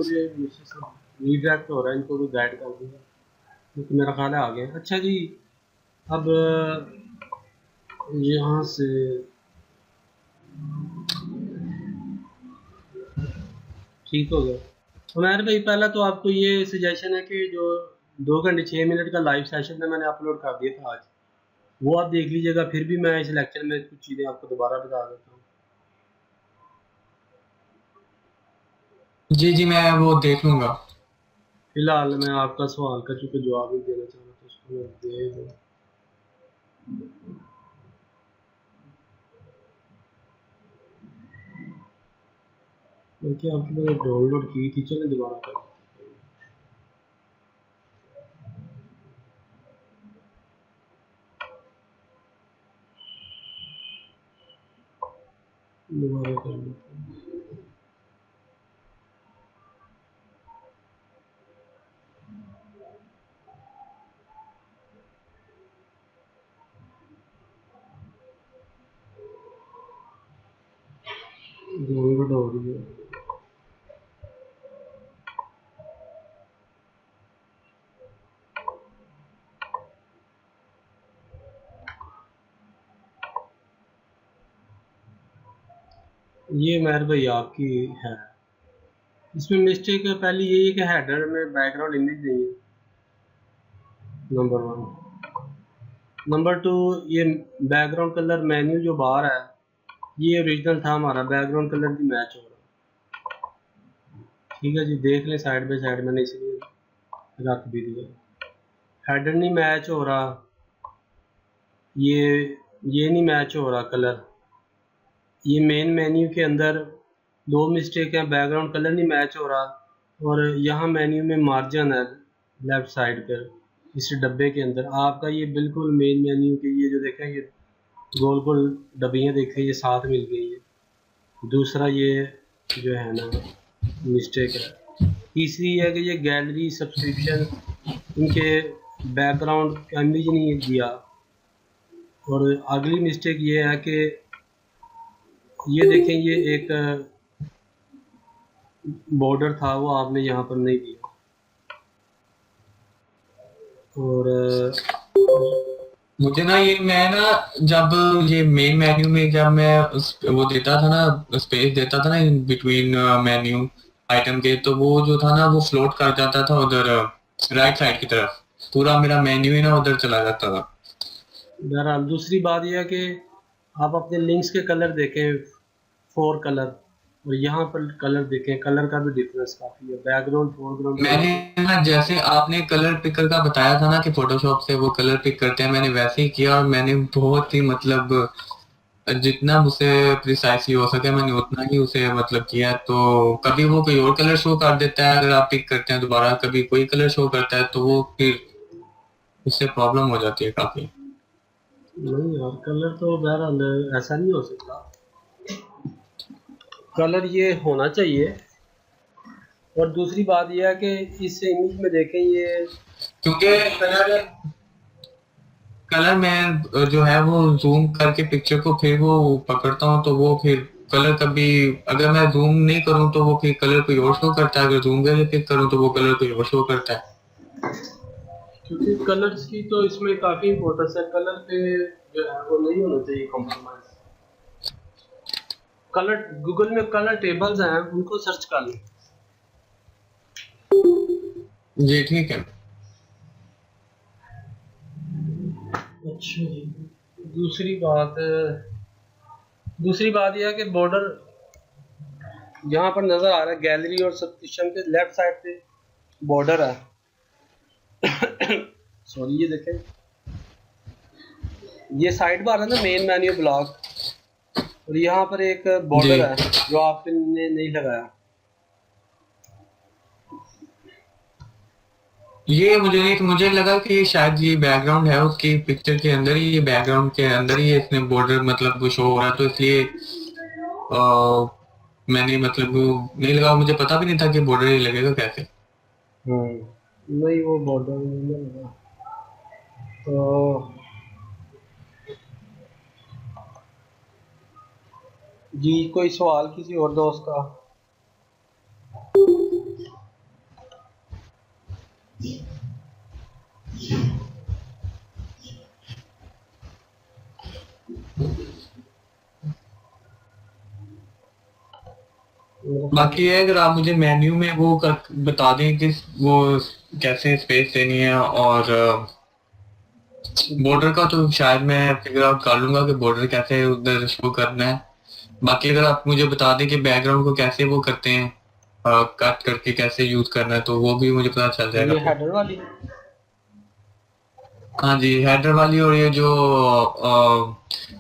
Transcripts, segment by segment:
तो ये रीडायरेक्ट हो रहा है, इनको भी गाइड कर दूंगा, क्योंकि मेरा ख्याल है आ गया। अच्छा जी, अब यहाँ से ठीक हो गया। उमैर भाई, पहला तो आपको ये सजेशन है कि जो 2 घंटे 6 मिनट का लाइव सेशन में मैंने अपलोड कर दिया था आज, वो आप देख लीजिएगा। फिर भी मैं इस लेक्चर में कुछ चीज़ें आपको दोबारा बता देता हूँ। जी जी, मैं वो देख लूंगा। फिलहाल मैं आपका सवाल का चूंकि जवाब नहीं देना चाह रहा, तो उसको मैं दे दूँ। क्योंकि आपकी मैंने डाउनलोड की थी, चलो दोबारा कर। दोबारा कर लेते हैं। डाउनलोड हो रही है। ये मेहर भाई आपकी है। इसमें मिस्टेक पहली यही है कि हेडर में बैकग्राउंड इमेज नहीं है, नंबर 1। नंबर 2, ये बैकग्राउंड कलर मेन्यू जो बाहर है, ये ओरिजिनल था हमारा, बैकग्राउंड कलर की मैच हो रहा। ठीक है जी, देख लें साइड बाई साइड, मैंने इसलिए रख भी दिया। हेडर नहीं मैच हो रहा, ये नहीं मैच हो रहा कलर। ये मेन मेन्यू के अंदर 2 मिस्टेक है, बैकग्राउंड कलर नहीं मैच हो रहा, और यहाँ मेन्यू में मार्जिन है लेफ्ट साइड पर, इस डब्बे के अंदर आपका ये बिल्कुल मेन मेन्यू के ये जो देखें, ये गोल गोल डब्बियाँ देखें, ये साथ मिल गई है। दूसरा ये जो है ना मिस्टेक है। तीसरी है कि ये गैलरी सब्सक्रिप्शन, इनके बैकग्राउंड का इमेज नहीं दिया। और अगली मिस्टेक ये है कि ये देखें, ये एक बॉर्डर था, वो आपने यहाँ पर नहीं दिया। और मुझे ना ये मैं ना जब ये मेन मेन्यू में जब मैं वो देता था ना, स्पेस देता था ना इन बिटवीन मेन्यू आइटम के, तो वो जो था ना वो फ्लोट कर जाता था उधर राइट साइड की तरफ। पूरा मेरा मेन्यू ही ना उधर चला जाता था। बहरहाल दूसरी बात यह है कि आप अपने लिंक्स के कलर देखें, 4 कलर, और यहाँ पर कलर देखें, कलर का भी डिफरेंस काफ़ी है, बैकग्राउंड फोरग्राउंड का मैंने डिफरेंस। ना जैसे आपने कलर पिकर का बताया था ना कि फोटोशॉप से वो कलर पिक करते हैं, मैंने वैसे ही किया और मैंने बहुत ही मतलब जितना मुझसे प्रिसाइसली हो सके मैंने उतना ही उसे मतलब किया। तो कभी वो कोई और कलर शो कर देता है अगर आप पिक करते हैं दोबारा, कभी कोई कलर शो करता है, तो वो फिर उससे प्रॉब्लम हो जाती है काफी। नहीं यार, कलर तो बहरहाल ऐसा नहीं हो सकता, कलर ये होना चाहिए। और दूसरी बात यह है कि इस इमेज में देखें, ये क्योंकि कलर कलर मैं जो है वो जूम करके पिक्चर को फिर वो पकड़ता हूँ, तो वो फिर कलर कभी अगर मैं जूम नहीं करूँ तो वो फिर कलर कोई और शो करता है, अगर जूम करके पिक करूँ तो वो कलर कोई और शो करता है। क्योंकि कलर्स की तो इसमें काफ़ी इंपॉर्टेंस है, कलर पे जो है वो नहीं होना चाहिए कॉम्प्रोमाइज। कलर गूगल में कलर टेबल्स हैं, उनको सर्च कर लें। जी ठीक है। अच्छा जी, दूसरी बात दूसरी बात यह है कि बॉर्डर यहाँ पर नज़र आ रहा है, गैलरी और सब्सक्रिप्शन के लेफ्ट साइड पे बॉर्डर है। सॉरी, ये देखें, ये साइड बार है ना मेन मेन्यू ब्लॉक, और यहाँ पर एक जी, बॉर्डर है जो आपने नहीं लगाया। ये मुझे नहीं, मुझे लगा कि शायद ये बैकग्राउंड है उसकी पिक्चर के अंदर ही, ये बैकग्राउंड के अंदर ही इसने बॉर्डर मतलब वो शो हो रहा है, तो इसलिए मैंने मतलब वो नहीं लगा, मुझे पता भी नहीं था कि बॉर्डर ही लगेगा कैसे। नहीं, वो बॉर्डर नहीं लगा। तो जी, कोई सवाल किसी और दोस्त का? बाकी है अगर आप मुझे मेन्यू में वो बता दें कि वो कैसे स्पेस देनी है, और बॉर्डर का तो शायद मैं फिगर आउट कर लूंगा कि बॉर्डर कैसे उधर शो करना है। बाकी अगर आप मुझे बता दें कि बैकग्राउंड को कैसे वो करते हैं, कट करके कैसे यूज करना है, तो वो भी मुझे पता चल जाएगा ये फिर। हेडर वाली। हाँ जी, हेडर वाली, और ये जो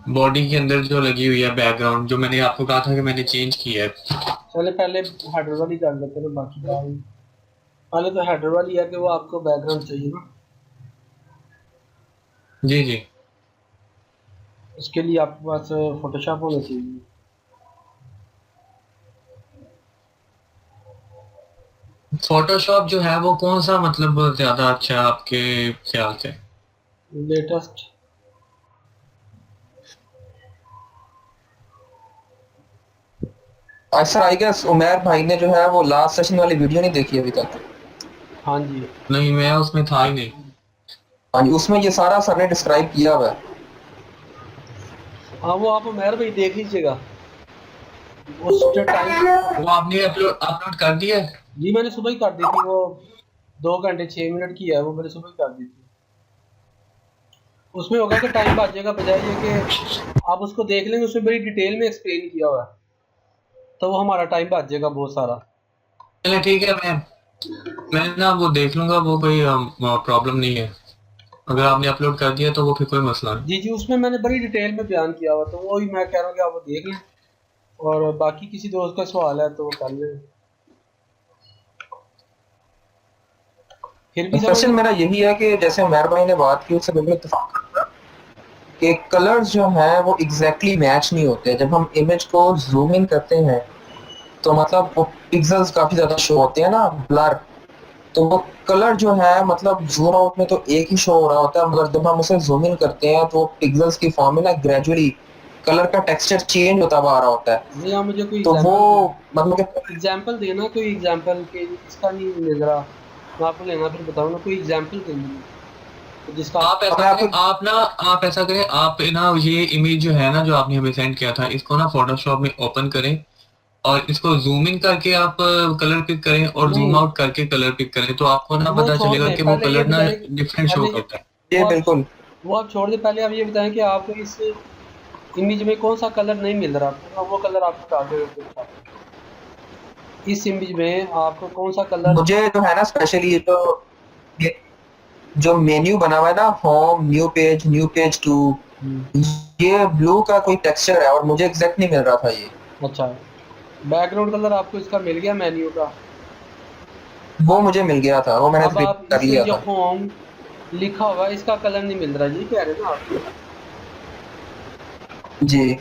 बॉडी के अंदर जो लगी हुई है बैकग्राउंड, जो मैंने आपको कहा था कि मैंने चेंज की है। चले पहले हेडर वाली कर लेते हैं, बाकी बाद में। पहले तो हेडर वाली है कि वो आपको बैकग्राउंड चाहिए ना, जी जी। उसके लिए आपके पास फोटोशॉप होना चाहिए। फोटोशॉप जो है वो कौन सा मतलब ज्यादा अच्छा है आपके ख्याल से? Latest. Sir I guess Umair भाई ने जो है वो लास्ट सेशन वाली वीडियो नहीं देखी अभी तक। हाँ जी। नहीं, मैं उसमें था ही नहीं। हाँ जी, उसमें ये सारा सर ने डिस्क्राइब किया हुआ है। हाँ वो आप मेहर भाई देख लीजिएगा उस जो टाइम। वो आपने अपलोड अपलोड कर दिया है? जी मैंने सुबह ही कर दी थी वो, 2 घंटे 6 मिनट की है वो, मैंने सुबह ही कर दी थी। उसमें होगा कि टाइम बच जाएगा, बजाय ये कि आप उसको देख लेंगे, उसमें बड़ी डिटेल में एक्सप्लेन किया हुआ है, तो वो हमारा टाइम बच जाएगा बहुत सारा। चलिए ठीक है, मैं ना वो देख लूंगा, वो कोई प्रॉब्लम नहीं है। अगर आपने अपलोड कर दिया तो वो फिर कोई मसला नहीं। जी जी, उसमें मैंने बड़ी डिटेल में बयान किया हुआ, तो वही मैं कह रहा हूँ कि आप वो देख लें, और बाकी किसी दोस्त का सवाल है तो वो कर लें। फिर भी क्वेश्चन समझ। मेरा यही है कि जैसे उमैर भाई ने बात की उससे बिल्कुल इत्तेफाक करता हूं कि कलर्स जो हैं वो एग्जैक्टली मैच नहीं होते। जब हम इमेज को जूम इन करते हैं तो मतलब वो पिक्सेल्स काफी ज्यादा शो होते हैं ना, ब्लर। तो वो कलर जो है मतलब जूम आउट में तो एक ही शो हो रहा होता है, मगर जब हम उसे जूम इन करते हैं तो पिक्सेल्स की फॉर्म में ना ग्रेजुअली कलर का टेक्सचर चेंज होता हुआ आ रहा होता है। नहीं, आप मुझे कोई तो वो एग्जांपल दें, मतलब कि एग्जांपल देना कोई एग्जांपल के, इसका नहीं मिल रहा, मैं आपको लेना फिर बताऊँ ना, कोई एग्जांपल दें तो जिसका आप ऐसा मैं करें, आपको आप ऐसा करें, आप ना ये इमेज जो है ना जो आपने हमें सेंड किया था, इसको ना फोटोशॉप में ओपन करें, और इसको जूम इन करके आप कलर पिक करें, और जूम नहीं, आउट करके कलर पिक करें, तो आपको ना वो पता छोड़ चलेगा दें, कि वो पहले ये कलर ना बताएं, डिफरेंट शो पहले करता है। ये वो आप बिल्कुल वो आप छोड़ दें, पहले आप ये बताएं कि आपको इस इमेज में कौन सा कलर नहीं मिल रहा, तो मैं वो कलर आपको डाल देगा। इस इमेज में आपको कौन सा कलर। मुझे जो है ना स्पेशली ये जो मेन्यू बना हुआ है ना, होम, न्यू पेज टू, ये ब्लू का कोई टेक्सचर है और मुझे एग्जैक्ट नहीं मिल रहा था ये। अच्छा, बैकग्राउंड कलर आपको इसका मिल गया मेन्यू का। वो मुझे मिल गया था, वो मैंने अब पिक आप कर इस लिया जो था। होम लिखा हुआ है इसका कलर नहीं मिल रहा, ये कह रहे हैं ना आप। जी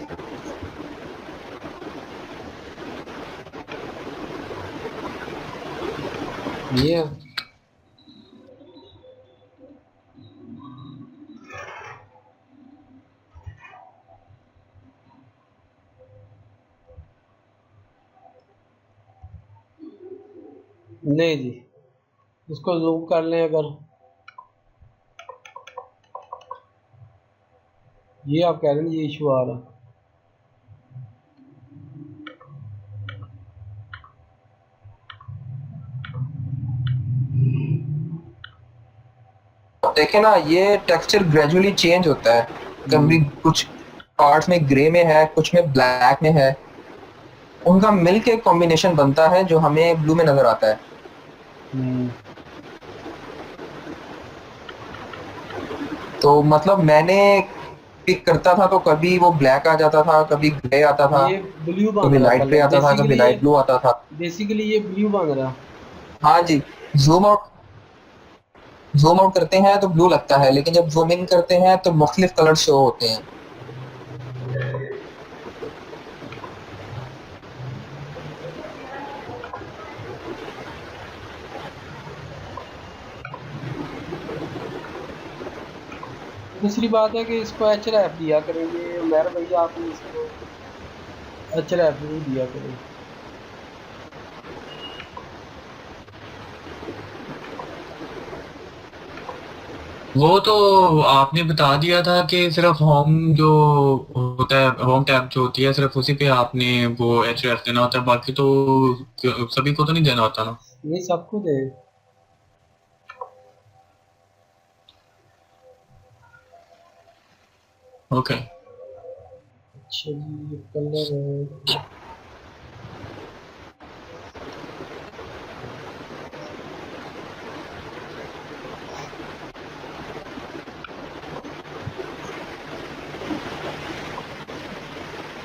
ये नहीं जी, इसको जूम कर लें अगर, ये आप कह रहे हैं ये इशू आ रहा है। देखे ना, ये टेक्सचर ग्रेजुअली चेंज होता है। कभी कुछ पार्ट्स में ग्रे में है, कुछ में ब्लैक में है, उनका मिलके कॉम्बिनेशन बनता है जो हमें ब्लू में नजर आता है। तो मतलब मैंने पिक करता था तो कभी वो ब्लैक आ जाता था, कभी ग्रे आता था, ये ब्लू बन कभी रहा लाइट ग्रे कलर, आता था, कभी लाइट ब्लू आता था। बेसिकली ये ब्लू बन रहा। हाँ जी, जूम आउट जूम आउट करते हैं तो ब्लू लगता है, लेकिन जब जूम इन करते हैं तो मुख्तलिफ कलर शो होते हैं। दूसरी बात है कि इसको एच रैप दिया करेंगे, मेहर भैया आपने इसको एच रैप भी दिया करें। वो तो आपने बता दिया था कि सिर्फ होम जो होता होता है होम टैब जो होती है, सिर्फ उसी पे आपने वो href देना होता है, बाकी तो सभी को तो नहीं देना होता ना। नहीं सबको दे। ओके अच्छा जी, ये कलर है।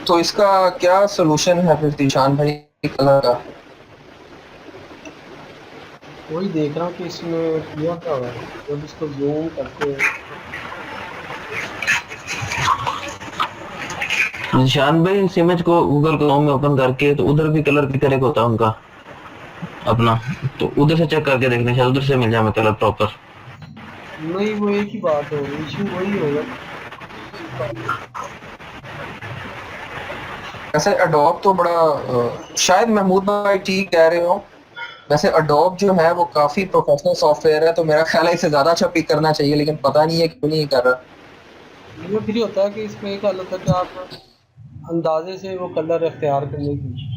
तो इसका क्या सोल्यूशन है फिर दिशान भाई कलर का? वही देख रहा हूँ कि इसमें किया क्या हुआ है जब इसको जूम करके। निशान भाई इस इमेज को गूगल क्रोम में ओपन करके तो उधर भी कलर पिकर एक होता है उनका अपना, तो उधर से चेक करके देखने, शायद उधर से मिल जाए कलर प्रॉपर। नहीं वो एक ही बात होगी, इशू वही होगा। वैसे अडोब तो बड़ा शायद महमूद भाई ठीक कह रहे हो। वैसे अडोब जो है वो काफी प्रोफेशनल सॉफ्टवेयर है, तो मेरा ख्याल है इसे ज्यादा अच्छा पिक करना चाहिए, लेकिन पता नहीं है क्यों नहीं कर रहा। ये फिर होता है कि इसमें एक हालत है कि आप अंदाजे से वो कलर इख्तियार करने की।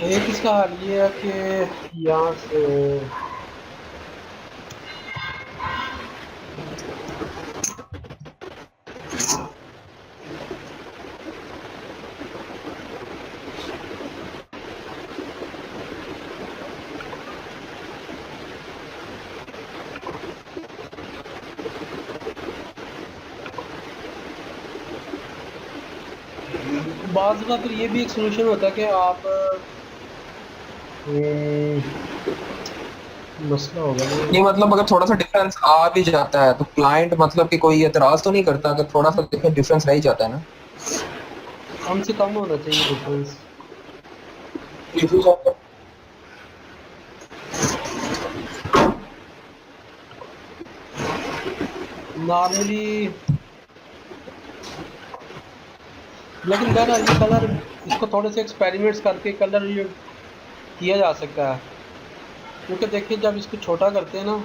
एक इसका हाल ये है कि यहाँ से बाज़ का फिर ये भी एक सोल्यूशन होता है कि आप मसला होगा ना। नहीं मतलब अगर थोड़ा सा डिफरेंस आ भी जाता है तो क्लाइंट मतलब कि कोई एतराज तो नहीं करता, अगर थोड़ा सा डिफरेंस रह ही जाता है ना। कम से कम होना चाहिए डिफरेंस। नॉर्मली लेकिन बहरहाल ये कलर इसको थोड़े से एक्सपेरिमेंट्स करके कलर ये किया जा सकता है, क्योंकि देखिए जब इसको छोटा करते हैं ना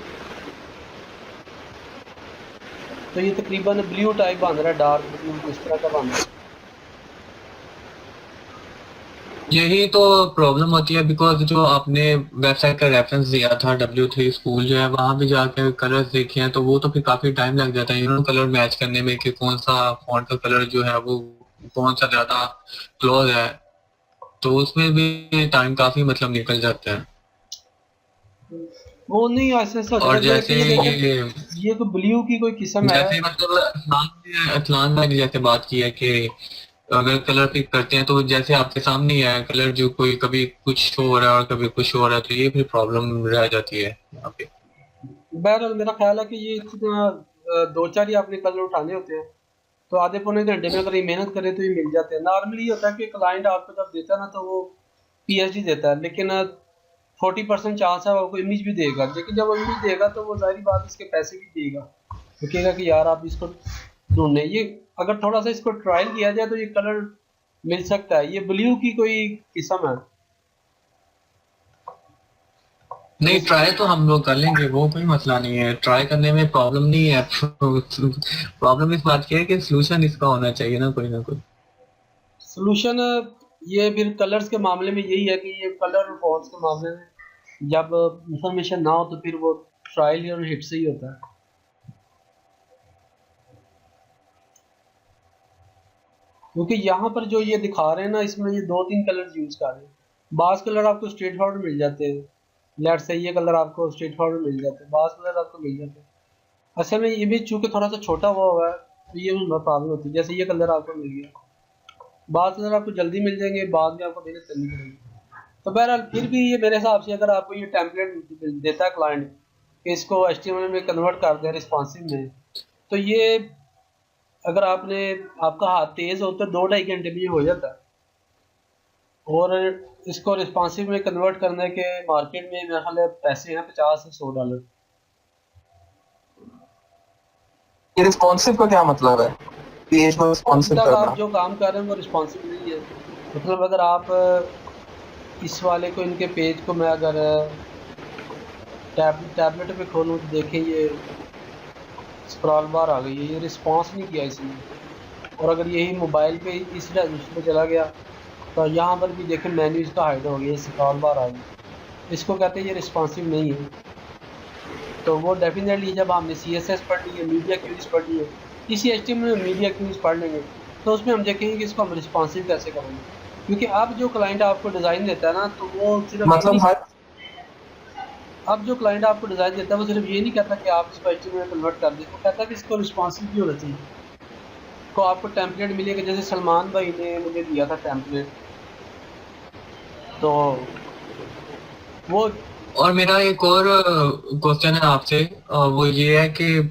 तो ये तकरीबन ब्लू टाइप बन रहा है, डार्क ब्लू इस तरह का बन रहा है। यही तो प्रॉब्लम होती है, बिकॉज जो आपने वेबसाइट का रेफरेंस दिया था W3 स्कूल जो है, वहां भी जाकर कलर्स देखे हैं तो वो तो फिर काफी टाइम लग जाता है कलर मैच करने में कि कौन सा फॉन्ट का कलर जो है वो कौन सा ज्यादा क्लोज है, तो उसमें भी टाइम काफी मतलब निकल जाता है। वो नहीं ऐसे ऐसा होता और है जैसे कि देखिए ये ये तो ब्लू की कोई किस्म है। जैसे मतलब अतलान भाई ने जैसे बात की है कि अगर कलर पिक करते हैं तो जैसे आपके सामने ही है कलर जो कोई कभी कुछ हो रहा है और कभी कुछ हो रहा है, तो ये भी प्रॉब्लम रह जाती है यहाँ पे। बहरहाल मेरा ख्याल है कि ये इतना दो चार ही आपने कलर उठाने होते हैं, तो आधे पौने घंटे में अगर ये मेहनत करे तो ये मिल जाते हैं। नॉर्मली ये होता है कि क्लाइंट आपको जब देता है ना तो वो पीएचडी देता है, लेकिन 40% चांस है वो आपको इमेज भी देगा, लेकिन जब वो इमेज देगा तो वो जाहिर बात इसके पैसे भी देगा, तो कहेगा कि यार आप इसको ढूंढने। ये अगर थोड़ा सा इसको ट्रायल किया जाए तो ये कलर मिल सकता है। ये ब्लू की कोई किस्म है। नहीं, ट्राई तो हम लोग कर लेंगे, वो कोई मसला नहीं है, ट्राई करने में प्रॉब्लम नहीं है। प्रॉब्लम इस बात की है कि सोल्यूशन इसका होना चाहिए ना कोई ना कोई। सोल्यूशन ये फिर कलर्स के मामले में यही है कि ये कलर और फॉन्ट्स के मामले में जब इंफॉर्मेशन ना हो तो फिर वो ट्रायल और हिट से ही होता है। क्योंकि यहाँ पर जो ये दिखा रहे हैं ना इसमें ये दो तीन कलर यूज कर रहे हैं। बास कलर आपको स्ट्रेट फॉरवर्ड मिल जाते हैं, लेट से ये कलर आपको स्ट्रेट फॉरवर्ड मिल जाते हैं, बास कलर आपको मिल जाते हैं। असल में ये भी चूंकि थोड़ा सा छोटा हुआ है तो ये प्रॉब्लम होती है। जैसे ये कलर आपको मिल गया, बास कलर आपको जल्दी मिल जाएंगे, बाद में आपको मेहनत करनी पड़ेगी। तो बहरहाल फिर भी ये मेरे हिसाब से अगर आपको ये टेम्पलेट देता है क्लाइंट कि इसको HTML में कन्वर्ट कर दें रिस्पॉन्सिव में, तो ये अगर आपका हाथ तेज हो तो 2-2.5 घंटे में ये हो जाता है। और इसको रिस्पॉन्सिव में कन्वर्ट करने के मार्केट में मेरे ख्याल है पैसे हैं $50 से $100। ये रिस्पॉन्सिव का क्या मतलब है? पेज को रिस्पॉन्सिव तक करना। आप जो काम कर रहे हैं वो रिस्पॉन्सिव नहीं है। मतलब अगर आप इस वाले को, इनके पेज को मैं अगर टैबलेट पे खोलूँ तो देखें ये स्क्रॉल बार आ गई है, ये रिस्पॉन्स नहीं किया इसने। और अगर यही मोबाइल पे इस रेजोल्यूशन पे चला गया तो यहाँ पर भी देखें मेन्यू इसका हाइड हो गया, स्क्रॉल बार आ गई। इसको कहते हैं ये रिस्पॉन्सिव नहीं है। तो वो डेफिनेटली जब हमने CSS पढ़नी है, मीडिया क्यूरीज पढ़नी है, किसी HTML में मीडिया क्यूरीज पढ़ लेंगे तो उसमें हम देखेंगे कि इसको हम रिस्पॉन्सिव कैसे करेंगे। क्योंकि अब जो क्लाइंट आपको डिज़ाइन देता है ना, तो वो सिर्फ मतलब हर अब जो क्लाइंट आपको डिज़ाइन देता है वो सिर्फ ये नहीं कहता कि आप इसको HTML में कन्वर्ट कर दें, वो कहता है कि इसको रिस्पॉन्सिव भी होना चाहिए। तो आपको टेम्पलेट मिलेगा, जैसे सलमान भाई ने मुझे दिया था टेम्पलेट, तो वो और मेरा एक और क्वेश्चन है आपसे, वो ये है कि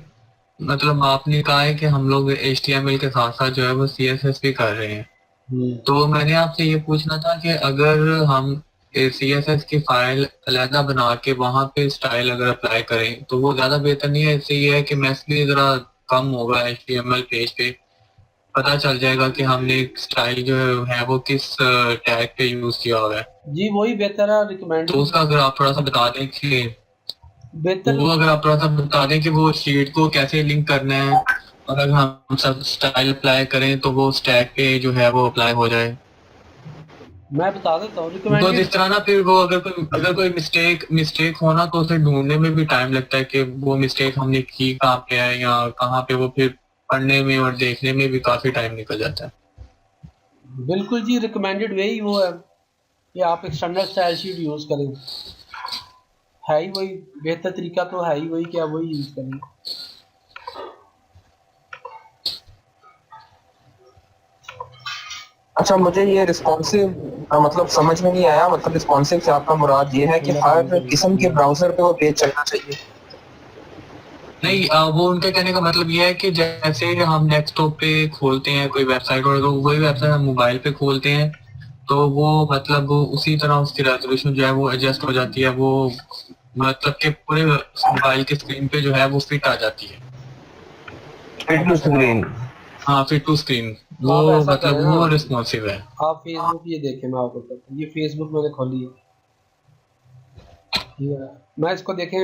मतलब आपने कहा है कि हम लोग HTML के साथ साथ जो है वो CSS भी कर रहे हैं। तो मैंने आपसे ये पूछना था कि अगर हम CSS की फाइल अलहदा बना के वहाँ पे स्टाइल अगर अप्लाई करें तो वो ज़्यादा बेहतर नहीं है? इससे ये है कि मैथ भी ज़रा कम होगा, HTML पेज पे पता चल जाएगा कि हमने स्टाइल जो है वो किस टैग पे यूज़ किया हुआ है। जी वही बेहतर है, तो रिकमेंडेड उसका अगर आप थोड़ा सा बता दें कि बेहतर। वो अगर आप थोड़ा सा बता दें कि वो शीट को कैसे लिंक करना है, और अगर हम सब स्टाइल अप्लाई करें तो वो स्टैक पे जो है वो अप्लाई हो जाए। मैं बता देता हूँ बिकॉज रिकमेंडेड। इस तरह ना फिर वो अगर कोई मिस्टेक हो ना तो उसे ढूंढने में भी टाइम लगता है कि वो मिस्टेक हमने की कहाँ पे है या कहाँ पे, वो फिर पढ़ने में और देखने में भी काफी टाइम निकल जाता है। बिल्कुल जी, रिकमेंडेड वे ही वो है कि आप एक्सटर्नल स्टाइल शीट यूज़ करें। है ही वही बेहतर तरीका, तो है ही वही कि आप वही यूज़ करें। अच्छा, मुझे ये रिस्पॉन्सिव मतलब समझ में नहीं आया। मतलब रिस्पॉन्सिव से आपका मुराद ये है कि हर किस्म के ब्राउजर पे वो पेज चलना चाहिए? नहीं, वो उनके कहने का मतलब ये है कि जैसे हम डेस्कटॉप पे खोलते हैं कोई वेबसाइट, और तो वही वेबसाइट हम मोबाइल पे खोलते हैं तो वो मतलब उसी तरह उसकी रेजोल्यूशन जो है वो एडजस्ट हो जाती है, वो मतलब कि पूरे मोबाइल के स्क्रीन पे जो है वो फिट आ जाती है। Fit to screen. हाँ, फिट टू स्क्रीन, वो आप ऐसा करें मतलब ना, वो रिस्पॉन्सिव है। आप फेसबुक ये देखें, मैं आपको बताता हूँ। ये फेसबुक मैंने खोली है, ठीक है। मैं इसको देखें,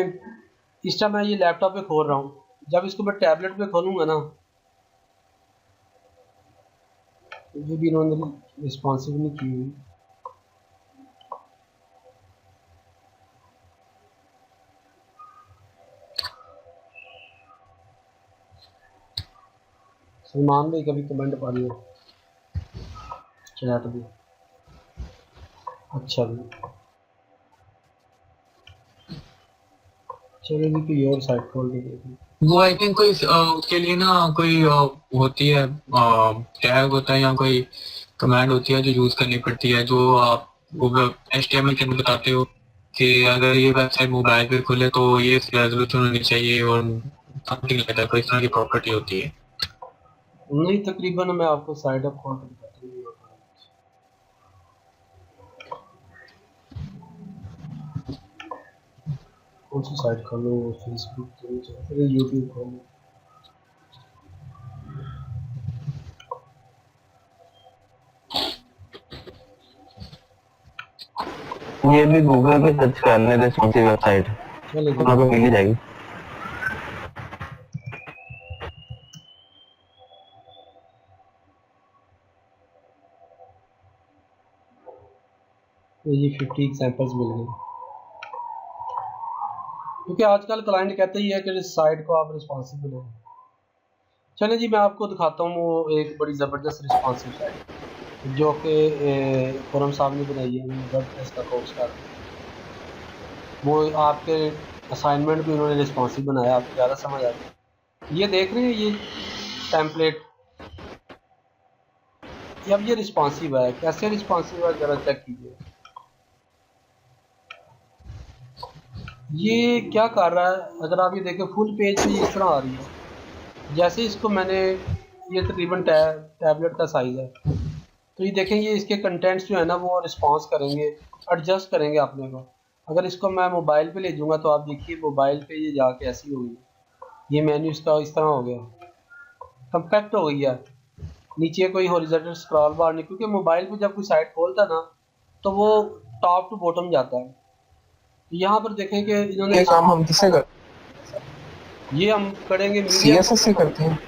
इस टाइम मैं ये लैपटॉप पे खोल रहा हूँ। जब इसको मैं टैबलेट पे खोलूँगा ना, ये भी इन्होंने रिस्पॉन्सिव नहीं की हुई। सलमान भाई कभी कमेंट पा लिया चैट भी। अच्छा भी, चलो जी कोई और साइट खोल के देखें। वो आई थिंक कोई उसके लिए ना कोई होती है, टैग होता है या कोई कमांड होती है जो यूज करनी पड़ती है, जो आप HTML के अंदर बताते हो कि अगर ये वेबसाइट मोबाइल पे खुले तो ये रेजोल्यूशन होनी चाहिए और समथिंग लाइक दैट, कोई इस तरह की प्रॉपर्टी होती है। नहीं, तकरीबन मैं आपको साइट अप खोल के दिखाता हूँ। कौन सी साइट खोलो? फेसबुक तो नहीं चला, फिर यूट्यूब खोलो। ये भी गूगल पे सर्च करने दे कौन सी वेबसाइट, चलो जी, आपको मिल ही जाएगी। तो ये 50 एग्जांपल्स मिल गए। क्योंकि आजकल क्लाइंट कहते ही है कि इस साइट को आप रिस्पॉन्सिबल हो। चले जी, मैं आपको दिखाता हूँ वो एक बड़ी ज़बरदस्त रिस्पॉन्सिव साइट जो कि खुरम साहब ने बनाई है, वर्डप्रेस का कोर्स कर। वो आपके असाइनमेंट भी उन्होंने रिस्पॉन्सिव बनाया, आपको ज़्यादा समझ आ गया। ये देख रहे हैं ये टेम्पलेट, अब ये रिस्पॉन्सिव है। कैसे रिस्पॉन्सिव है ज़रा चेक कीजिए। ये क्या कर रहा है, अगर आप ये देखें फुल पेज पे इस तरह आ रही है। जैसे इसको मैंने, ये तकरीबन टैबलेट का साइज़ है, तो ये देखें ये इसके कंटेंट्स जो है ना वो रिस्पॉन्स करेंगे, एडजस्ट करेंगे अपने को। अगर इसको मैं मोबाइल पे ले जाऊँगा तो आप देखिए मोबाइल पे ये जाके ऐसी होगी, ये मेन्यू इसका इस तरह हो गया, कम्पैक्ट हो गई है। नीचे कोई हॉरिजॉन्टल स्क्रॉल बार नहीं, क्योंकि मोबाइल पे जब कोई साइट खोलता है ना तो वो टॉप टू बॉटम जाता है। यहाँ पर देखें कि इन्होंने ये काम हम किससे करते ये हम करेंगे हैं? मीडिया CSS से करते हैं।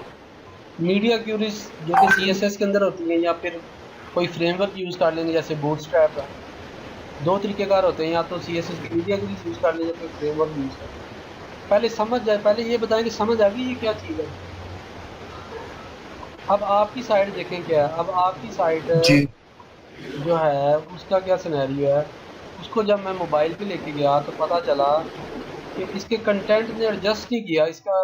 मीडिया क्यूरीज जो कि CSS के अंदर होती हैं, या फिर कोई फ्रेमवर्क यूज़ कर लेंगे जैसे बूटस्ट्रैप है। दो तरीक़ेकार होते हैं, या तो CSS की मीडिया क्यूरीज यूज़ कर लेंगे, कोई फ्रेमवर्क यूज़ कर लेंगे। पहले समझ जाए, पहले ये बताएं कि समझ आ गई ये क्या चीज़ है। अब आपकी साइट देखें क्या है। अब आपकी साइट जी जो है उसका क्या सिनेरियो है। उसको जब मैं मोबाइल पे लेके गया तो पता चला कि इसके कंटेंट ने एडजस्ट नहीं किया, इसका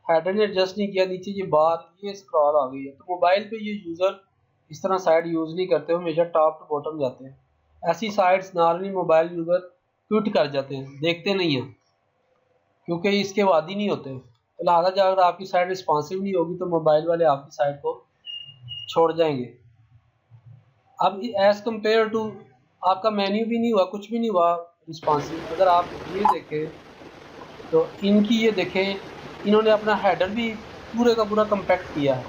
हेडर ने एडजस्ट नहीं किया, नीचे ये बार ये स्क्रॉल आ गई है। तो मोबाइल पे ये यूज़र इस तरह साइट यूज़ नहीं करते, वो हमेशा टॉप टू बॉटम जाते हैं। ऐसी sites normally mobile user quit कर जाते हैं, देखते नहीं हैं, क्योंकि इसके वादी नहीं होते। तो लिहाजा जब अगर आपकी साइट रिस्पॉन्सिव नहीं होगी तो मोबाइल वाले आपकी साइट को छोड़ जाएंगे। अब एज़ कम्पेयर टू आपका मेन्यू भी नहीं हुआ, कुछ भी नहीं हुआ रिस्पॉन्सिव। अगर आप ये देखें तो इनकी ये देखें, इन्होंने अपना हेडर भी पूरे का पूरा कम्पैक्ट किया है।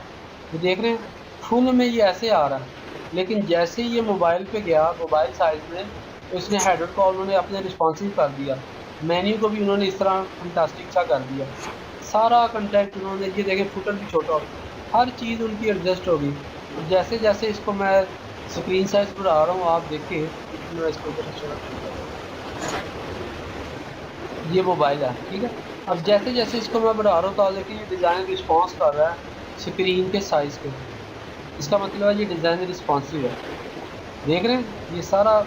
ये देख रहे हैं फुल में ये ऐसे आ रहा है, लेकिन जैसे ही ये मोबाइल पे गया मोबाइल साइज में, तो इसने हेडर को उन्होंने अपने रिस्पॉन्सिव कर दिया। मेन्यू को भी उन्होंने इस तरह फंटास्टिक सा कर दिया। सारा कंटेंट उन्होंने, ये देखें फुटर भी छोटा हो, हर चीज़ उनकी एडजस्ट होगी। जैसे जैसे इसको मैं स्क्रीन साइज बढ़ा रहा हूँ, आप देखिए मैं इसको ये मोबाइल है, ठीक है। अब जैसे जैसे इसको मैं बढ़ा रहा हूँ तो आप देखिए ये डिज़ाइन रिस्पॉन्स कर रहा है स्क्रीन के साइज़ के। इसका मतलब है ये डिज़ाइन रिस्पॉन्सिव है। देख रहे हैं ये सारा,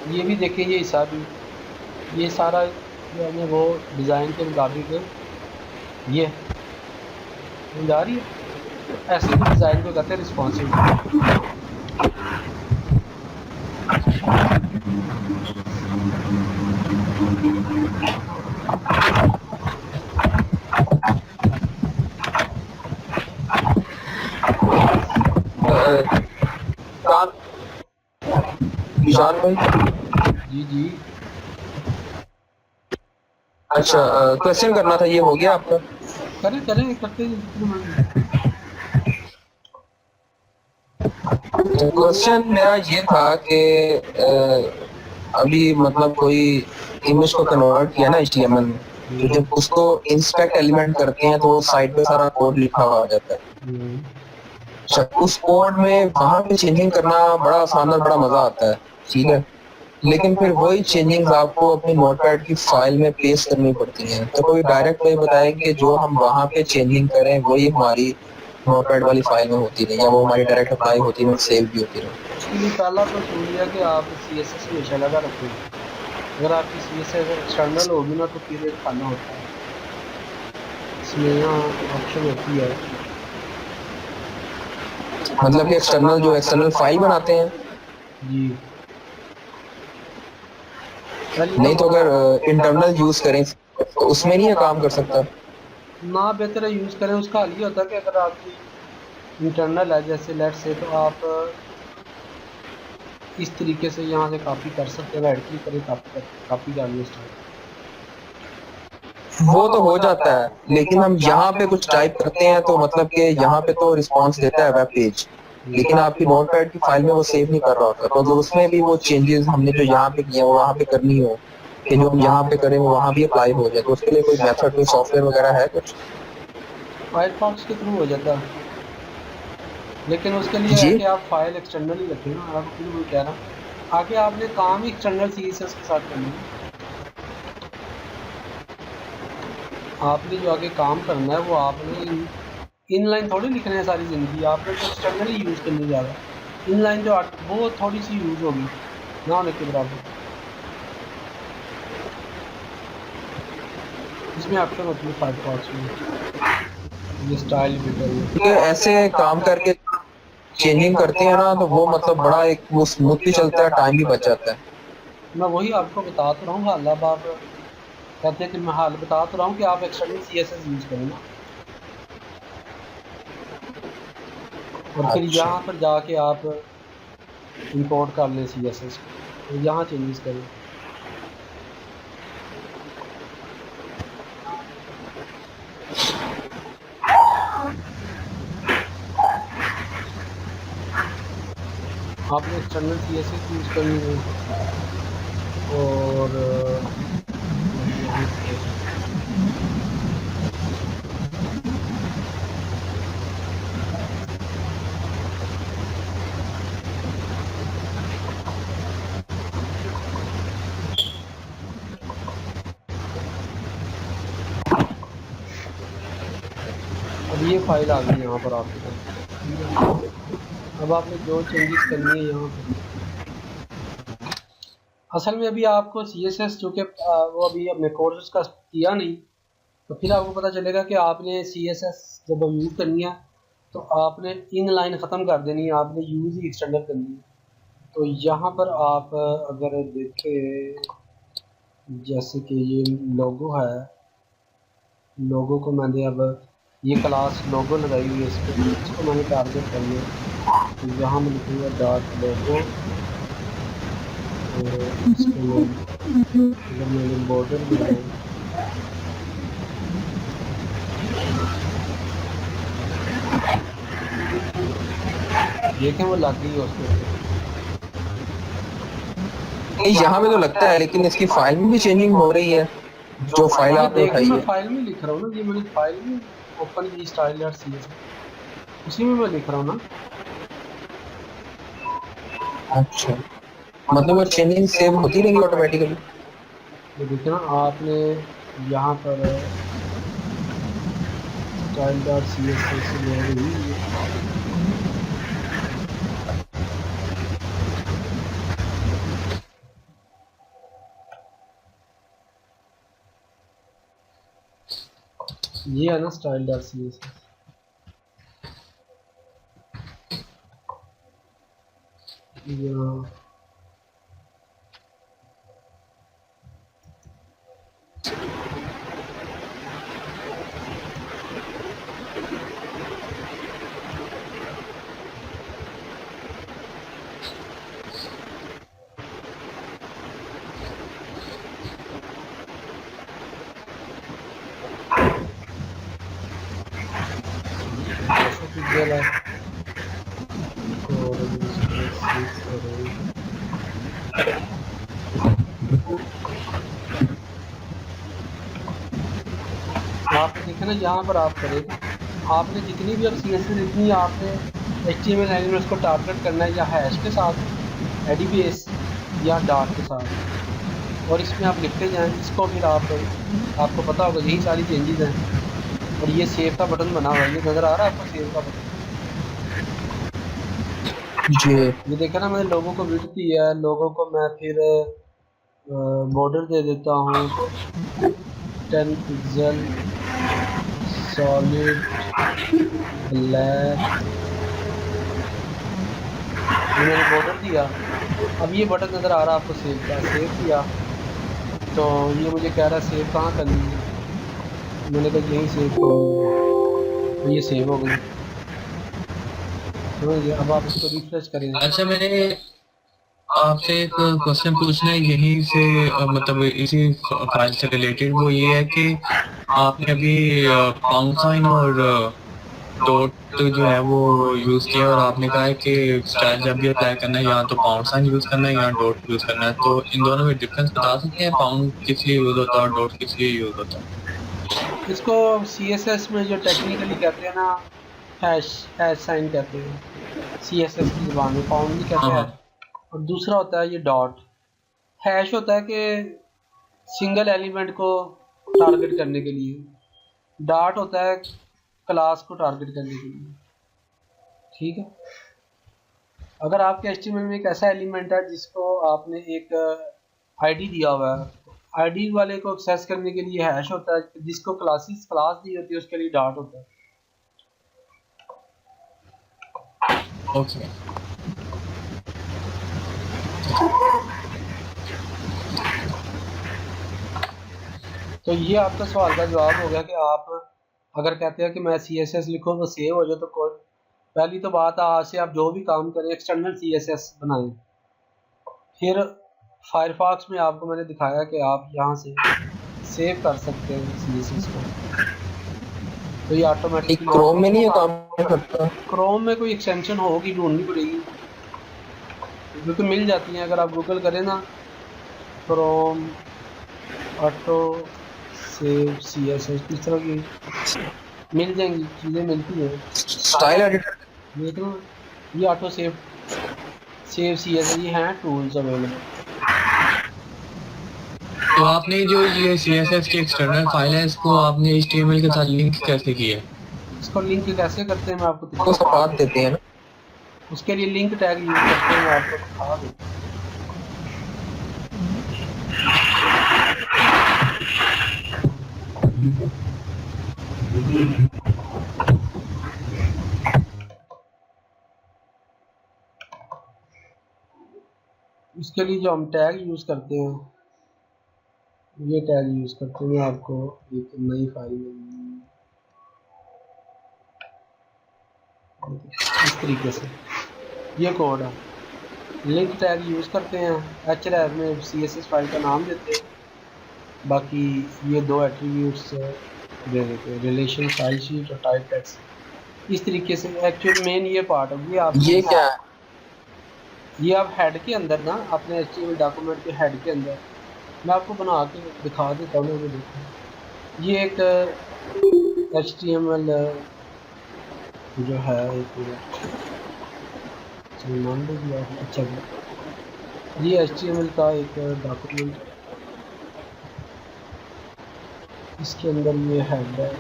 ये भी देखें ये हिस्सा भी, ये सारा जो है वो डिज़ाइन के मुताबिक ये जा रही है। तो ऐसे भी डिज़ाइन को कहते हैं रिस्पॉन्सिव। काम निशान भाई। जी जी अच्छा, क्वेश्चन करना था, ये हो गया आपका? करें करें करते हैं जितने मन। क्वेश्चन मेरा ये था कि अभी मतलब कोई इमेज को कन्वर्ट किया ना HTML में, तो जब उसको इंस्पेक्ट एलिमेंट करते हैं तो वो साइड पे सारा कोड लिखा हुआ आ जाता है। अच्छा, उस कोड में वहां पे चेंजिंग करना बड़ा आसान और बड़ा मजा आता है, ठीक है। लेकिन फिर वही चेंजिंग्स आपको अपने नोटपैड की फाइल में पेस्ट करनी पड़ती हैं। तो कोई डायरेक्ट वे बताए कि जो हम वहां पे चेंजिंग करें वही हमारी नोटपैड वाली फाइल में होती रहे, या वो हमारी डायरेक्ट अप्लाई होती रहे, सेव भी होती रहे। उसके लिए पहला तो असूल यह है कि आप CSS हमेशा लगा रखें। अगर आपकी CSS एक्सटर्नल होगी ना तो फिर एक खाना होता है, इसमें यहाँ ऑप्शन होती है। मतलब कि एक्सटर्नल जो एक्सटर्नल फाइल बनाते हैं। जी नहीं तो अगर इंटरनल यूज करें तो उसमें नहीं ये काम कर सकता? ना बेहतर है यूज़ करें। उसका हल ये होता है कि अगर आपकी इंटरनल है, जैसे लेट से, तो आप इस तरीके से यहाँ से कॉपी कर सकते हैं। राइट क्लिक करें, कॉपी कर लिया स्टाइल। वो तो हो जाता है, लेकिन हम यहाँ पे कुछ टाइप करते हैं तो मतलब कि यहाँ पे तो रिस्पॉन्स देता है वेब पेज, लेकिन आपकी नोटपैड की फाइल में वो सेव नहीं कर रहा होता। तो अगर उसमें भी वो चेंजेस हमने जो यहाँ पे किए वो वहाँ पे करनी हो, कि जो हम यहाँ पे करें वो वहाँ भी अप्लाई हो जाए, तो उसके लिए कोई मेथड, कोई सॉफ्टवेयर वगैरह है कुछ? फायरफॉक्स के थ्रू हो जाता है, लेकिन उसके लिए है जी। कि आप फाइल एक्सटर्नल ही रखें ना। आपको मैं कह रहा हूँ आगे आपने काम ही एक्सटर्नल CSS के साथ करना है। आपने जो आगे काम करना है वो आपने इनलाइन थोड़ी लिखना है सारी ज़िंदगी। आपने तो एक्सटर्नल ही यूज़ करने जा रहा है। इनलाइन जो वो थोड़ी सी यूज़ होगी ना होने के बराबर। इसमें ऑप्शन होती है फायरफॉक्स में, ये स्टाइल फिल्टर। ये ऐसे काम करके चेंजिंग करते हैं ना तो वो मतलब बड़ा एक वो स्मूथली चलता है, टाइम भी बच जाता है। मैं वही आपको बता तो रहा हूँ हाल। अब आप कहते हैं कि मैं हाल बता तो रहा हूँ कि आप एक्सटर्नल CSS यूज़ करें ना, और फिर अच्छा। यहाँ पर जाके आप इंपोर्ट कर लें CSS को, तो यहाँ चेंजेस करें। आपने एक्सटर्नल CSS यूज़ करनी है और यहाँ से अब ये फाइल आ गई यहाँ पर आपके पास। अब आपने जो चेंजेस करनी है यहाँ पर, असल में अभी आपको CSS चूँकि वो अभी अपने कोर्स का किया नहीं, तो फिर आपको पता चलेगा कि आपने CSS जब यूज़ करनी है तो आपने इन लाइन ख़त्म कर देनी है, आपने यूज़ ही एक्सटेंडर करनी है। तो यहाँ पर आप अगर देखें, जैसे कि ये लोगो है, लोगो को मैंने अब ये क्लास लोगो लगाई हुई है, इसको मैंने टारगेट कर लिया। तो यहाँ मैं लिखूँगा डॉट लोगो, और इसको अगर मैंने बॉर्डर बनाया, देखें वो लग गई है उसके। यहाँ पे तो लगता है, लेकिन इसकी फाइल में भी चेंजिंग हो रही है। जो फाइल आपने उठाई मैं है फाइल में लिख रहा हूँ ना, ये मैंने फाइल में ओपन की style.cs, उसी में मैं लिख रहा हूँ ना। अच्छा, मतलब वो चेंजिंग सेव होती रहेगी ऑटोमेटिकली। ये देखिए ना, आपने यहाँ पर style.css ले रही है। ये है ना style.css, यहाँ गला और आपने देखा ना, यहाँ पर आप करें, आपने जितनी भी अब CSS लिखनी है, आपने HTML एलिमेंट्स को टारगेट करना है या हैश के साथ, ADBS या डॉट के साथ, और इसमें आप लिखते जाएं इसको। फिर आपको पता होगा यही सारी चेंजेस हैं। और ये सेव का बटन बना हुआ है, ये नज़र आ रहा है आपको सेव का बटन जी। ये देखा ना, मैंने लोगों को विड्थ दी है, लोगों को मैं फिर बॉर्डर दे देता हूँ 10 पिक्सल सॉलिड ब्लैक, ये मैंने बॉर्डर दिया। अब ये बटन नज़र आ रहा है आपको सेव का, सेव किया तो ये मुझे कह रहा है सेव कहाँ करनी है, मैंने कहा यही सेव करूँगी, तो ये सेव हो गई। तो अब आप इसको रिफ्रेश करेंगे। अच्छा, मैंने आपसे एक क्वेश्चन पूछना है यहीं से, मतलब इसी फाइल से रिलेटेड। वो ये है कि आपने अभी पाउंड साइन और डॉट जो है वो यूज़ किया, और आपने कहा है कि स्टाइल जब भी अप्लाई करना है या तो पाउंड साइन यूज़ करना है या डॉट यूज़ करना है। तो इन दोनों में डिफरेंस बता सकते हैं, पाउंड किस लिए यूज़ होता है और डॉट किस लिए यूज़ होता है? इसको CSS में जो टेक्निकली कहते हैं ना, हैश साइन कहते हैं CSS की ज़बान में, पाउंड नहीं कहते हैं। और दूसरा होता है ये डॉट। हैश होता है कि सिंगल एलिमेंट को टारगेट करने के लिए, डॉट होता है क्लास को टारगेट करने के लिए। ठीक है, अगर आपके HTML में एक ऐसा एलिमेंट है जिसको आपने एक ID दिया हुआ है, ID वाले को एक्सेस करने के लिए हैश होता है, जिसको क्लास दी होती है उसके लिए डॉट होता है। ओके। तो ये आपका सवाल का जवाब हो गया कि आप अगर कहते हैं कि मैं CSS लिखूँ तो सेव हो जाए, तो कोई पहली तो बात है, आज से आप जो भी काम करें एक्सटर्नल CSS बनाएं। फिर फायरफॉक्स में आपको मैंने दिखाया कि आप यहाँ से सेव कर सकते हैं CSS को, तो ये ऑटोमेटिक क्रोम में नहीं है काम करता। क्रोम में कोई एक्सटेंशन होगी, ढूंढनी पड़ेगी। बिल्कुल मिल जाती हैं। अगर आप गूगल करें ना क्रोम ऑटो सेव CSS इस तरह की मिल जाएंगी चीज़ें, मिलती हैं। Style editor. देख लो ये ऑटो सेव CSS ये हैं टूल्स अवेलेबल। तो आपने जो ये CSS की एक्सटर्नल फाइल है इसको आपने HTML के साथ लिंक कैसे किया है? इसको लिंक कैसे करते हैं मैं आपको को तरीका बता सपाट देते हैं ना। दूं। उसके लिए लिंक टैग यूज करते हैं, मैं आपको दिखा देता हूँ। इसके लिए जो हम टैग यूज करते हैं ये टैग यूज करते हैं। मैं आपको एक नई फाइल में इस तरीके से ये कोड है, लिंक टैग यूज करते हैं, href में CSS फाइल का नाम देते हैं, बाकी ये दो एट्रीब्यूट्स दे देते हैं, रिलेशन स्टाइल शीट और टाइप टेक्स्ट। इस तरीके से एक्चुअल मेन ये पार्ट है, ये आपको ये क्या है? ये आप हेड के अंदर ना अपने HTML डॉक्यूमेंट के हेड के अंदर मैं आपको बना के दिखा देता हूँ। मुझे देखो ये एक HTML जो है एक मिनट मान लीजिए आप, अच्छा ये HTML का एक डॉक्यूमेंट है, इसके अंदर ये हेड है,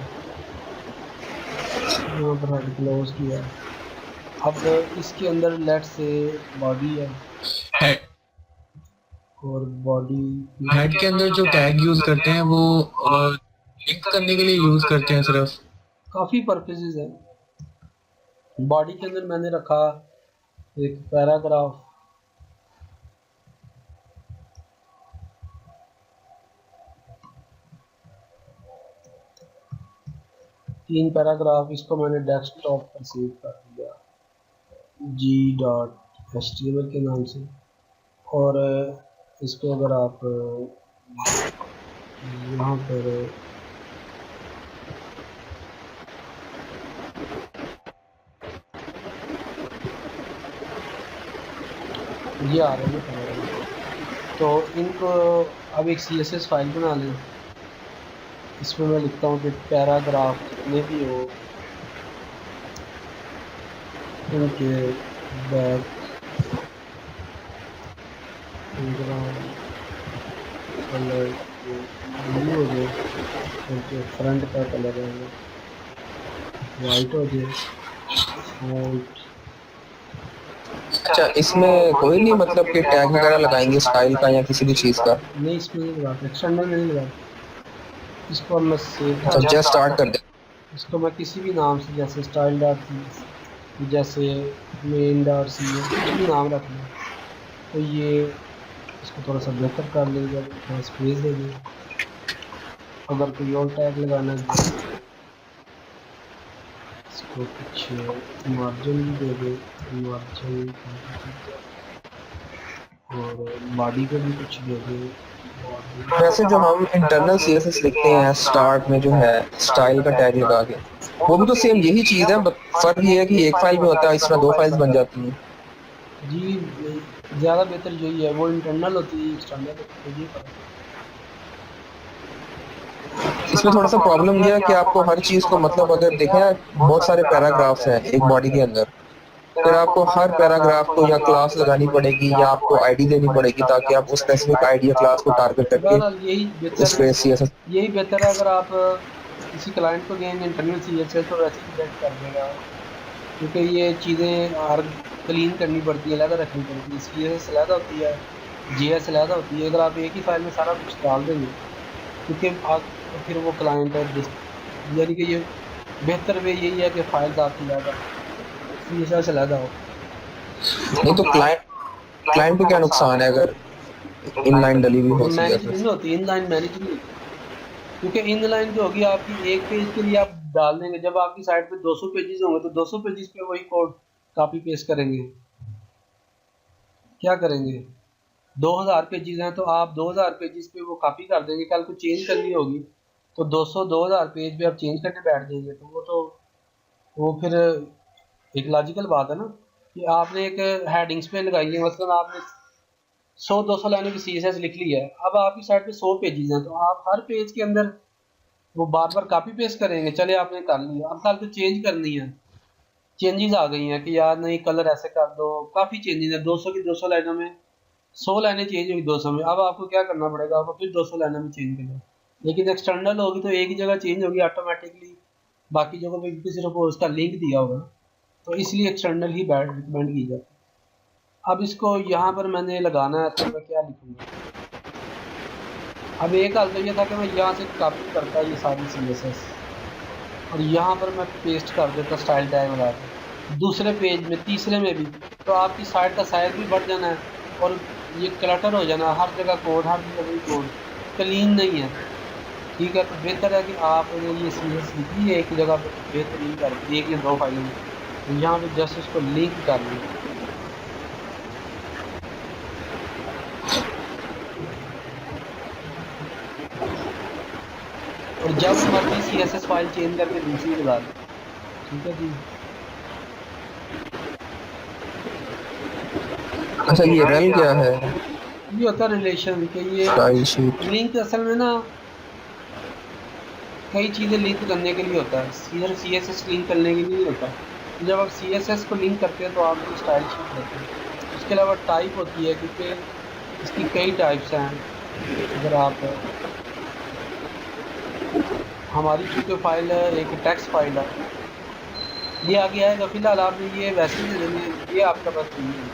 यहाँ पर हेड क्लोज किया। अब इसके अंदर लेट से बॉडी है हेड और बॉडी हेड के अंदर जो टैग यूज करते हैं वो लिंक करने के लिए यूज करते हैं सिर्फ। काफ़ी पर्पसेस है। बॉडी के अंदर मैंने रखा एक पैराग्राफ, तीन पैराग्राफ, इसको मैंने डेस्कटॉप पर सेव कर दिया g.html के नाम से। और इसको अगर आप यहाँ पर ये आ रहे हैं पैराग्राफ, तो इनको अब एक CSS फाइल बना लें। इसमें मैं लिखता हूँ कि पैराग्राफ जितने भी हो उनके बैक कलर ब्लू हो जाए, उनके फ्रंट का कलर है वाइट हो जाए, फॉन्ट अच्छा, इसमें कोई नहीं मतलब कि टैग वगैरह लगाएंगे स्टाइल का या किसी भी चीज का? नहीं, इसमें नहीं लगाते, एक्सटर्नल में नहीं लगाते। इसको मैं सेव अच्छा, जस्ट स्टार्ट कर दे। इसको मैं किसी भी नाम से जैसे स्टाइल डॉट सी, जैसे मेन डॉट सी, कुछ भी नाम रख लें तो ये इसको थोड़ा सा बेहतर कर लेगा, थोड़ा स्पेस दे दें। अगर कोई और टैग लगाना है इसको कुछ मार्जिन भी दे दे, मार्जिन और बॉडी को भी कुछ दे दे। वैसे जो हम इंटरनल CSS लिखते हैं स्टार्ट में जो है स्टाइल का टैग लगा के, वो भी तो सेम यही चीज है, फर्क ये है कि एक फाइल में होता है, इस तरह दो फाइल्स बन जाती हैं। जी ज़्यादा बेहतर यही है, वो इंटरनल होती है, एक्सटर्नल होती है, ये फर्क है। इसमें थोड़ा सा प्रॉब्लम यह है कि आपको हर चीज को मतलब अगर देखें बहुत सारे पैराग्राफ्स हैं एक बॉडी के अंदर, फिर आपको हर पैराग्राफ को या क्लास लगानी पड़ेगी या आपको आईडी देनी पड़ेगी ताकि आप उस स्पेसिफिक आईडी या क्लास को टारगेट करके बहरहाल यही बेहतर उस पे CSS। यही बेहतर है। अगर आप किसी क्लाइंट को देंगे इंटरनल CSS तो वैसे ही बेस्ट कर देगा, क्योंकि ये चीज़ें हर क्लीन करनी पड़ती है, अलग रखनी पड़ती है। CSS अलग होती है, JS अलग होती है। अगर आप एक ही फाइल में सारा कुछ डाल देंगे क्योंकि आप फिर वो क्लाइंट है, यानी कि ये बेहतर वे यही है कि फाइल्स आपकी ज़्यादा CSS अलग हो। नहीं तो क्लाइंट को क्या नुकसान है अगर इनलाइन डिलीवरी हो मैनेज CSS? नहीं होती, इनलाइन मैनेज नहीं होती, क्योंकि इनलाइन जो होगी आपकी एक पेज के लिए आप डाल देंगे, जब आपकी साइट पे 200 पेजेस होंगे तो 200 पेजेस पे वही कोड कॉपी पेस्ट करेंगे। क्या करेंगे? 2000 पेजेस हैं तो आप 2000 पेजेस पे वो कॉपी कर देंगे, कल को चेंज करनी होगी तो 2000 पेज पे आप चेंज करने बैठ जाएंगे, तो वो फिर एक लॉजिकल बात है ना। कि आपने एक हेडिंग्स पे लगाई है, मतलब आपने 100-200 लाइनों की CSS लिख ली है, अब आपकी साइट पे 100 पेजेस हैं, तो आप हर पेज के अंदर वो बार बार कॉपी पेस्ट करेंगे? चले आपने कर लिया, अब कल तो चेंज करनी है, चेंजेस आ गई हैं कि यार नहीं कलर ऐसे कर दो, काफ़ी चेंजेस है, 200 की 200 लाइनों में 100 लाइनें चेंज हुई 200 में, अब आपको क्या करना पड़ेगा, आपको फिर 200 लाइनों में चेंज करना। लेकिन एक्सटर्नल होगी तो एक ही जगह चेंज होगी ऑटोमेटिकली, बाकी जगहों पे भी सिर्फ उसका लिंक दिया होगा, तो इसलिए एक्सटर्नल ही रिकमेंड की जाती है। अब इसको यहाँ पर मैंने लगाना है, तो मैं क्या लिखूँगा? अब एक हाल तो ये था कि मैं यहाँ से कॉपी करता ये सारी CSS और यहाँ पर मैं पेस्ट कर देता स्टाइल टैग लगा के, दूसरे पेज में तीसरे में भी, तो आपकी साइट का साइज भी बढ़ जाना है और ये क्लटर हो जाना, हर जगह कोड, हर जगह कोड, क्लीन नहीं है। ठीक है, तो बेहतर है कि आपने ये CSS लिखी है एक जगह पर बेहतरीन कर एक या दो फाइलों में, तो यहाँ पे जस्ट इसको लिंक कर लिया और जब मर्जी CSS फाइल चेंज करके दूसरी लगा लो। ठीक है जी। अच्छा ये रन क्या है? ये होता है रिलेशन के, ये स्टाइल शीट। लिंक असल में ना कई चीज़ें लिंक करने के लिए होता है, सिर्फ CSS लिंक करने के लिए नहीं होता। तो जब आप CSS को लिंक करते हैं तो आपको स्टाइल शीट देते हैं। उसके अलावा टाइप होती है, क्योंकि इसकी कई टाइप्स हैं। अगर आप हमारी चूँकि फाइल है एक टेक्स्ट फाइल है, ये आगे आएगा, फिलहाल आपने ये वैसे ही दे देनी है, ये आपका बस चाहिए,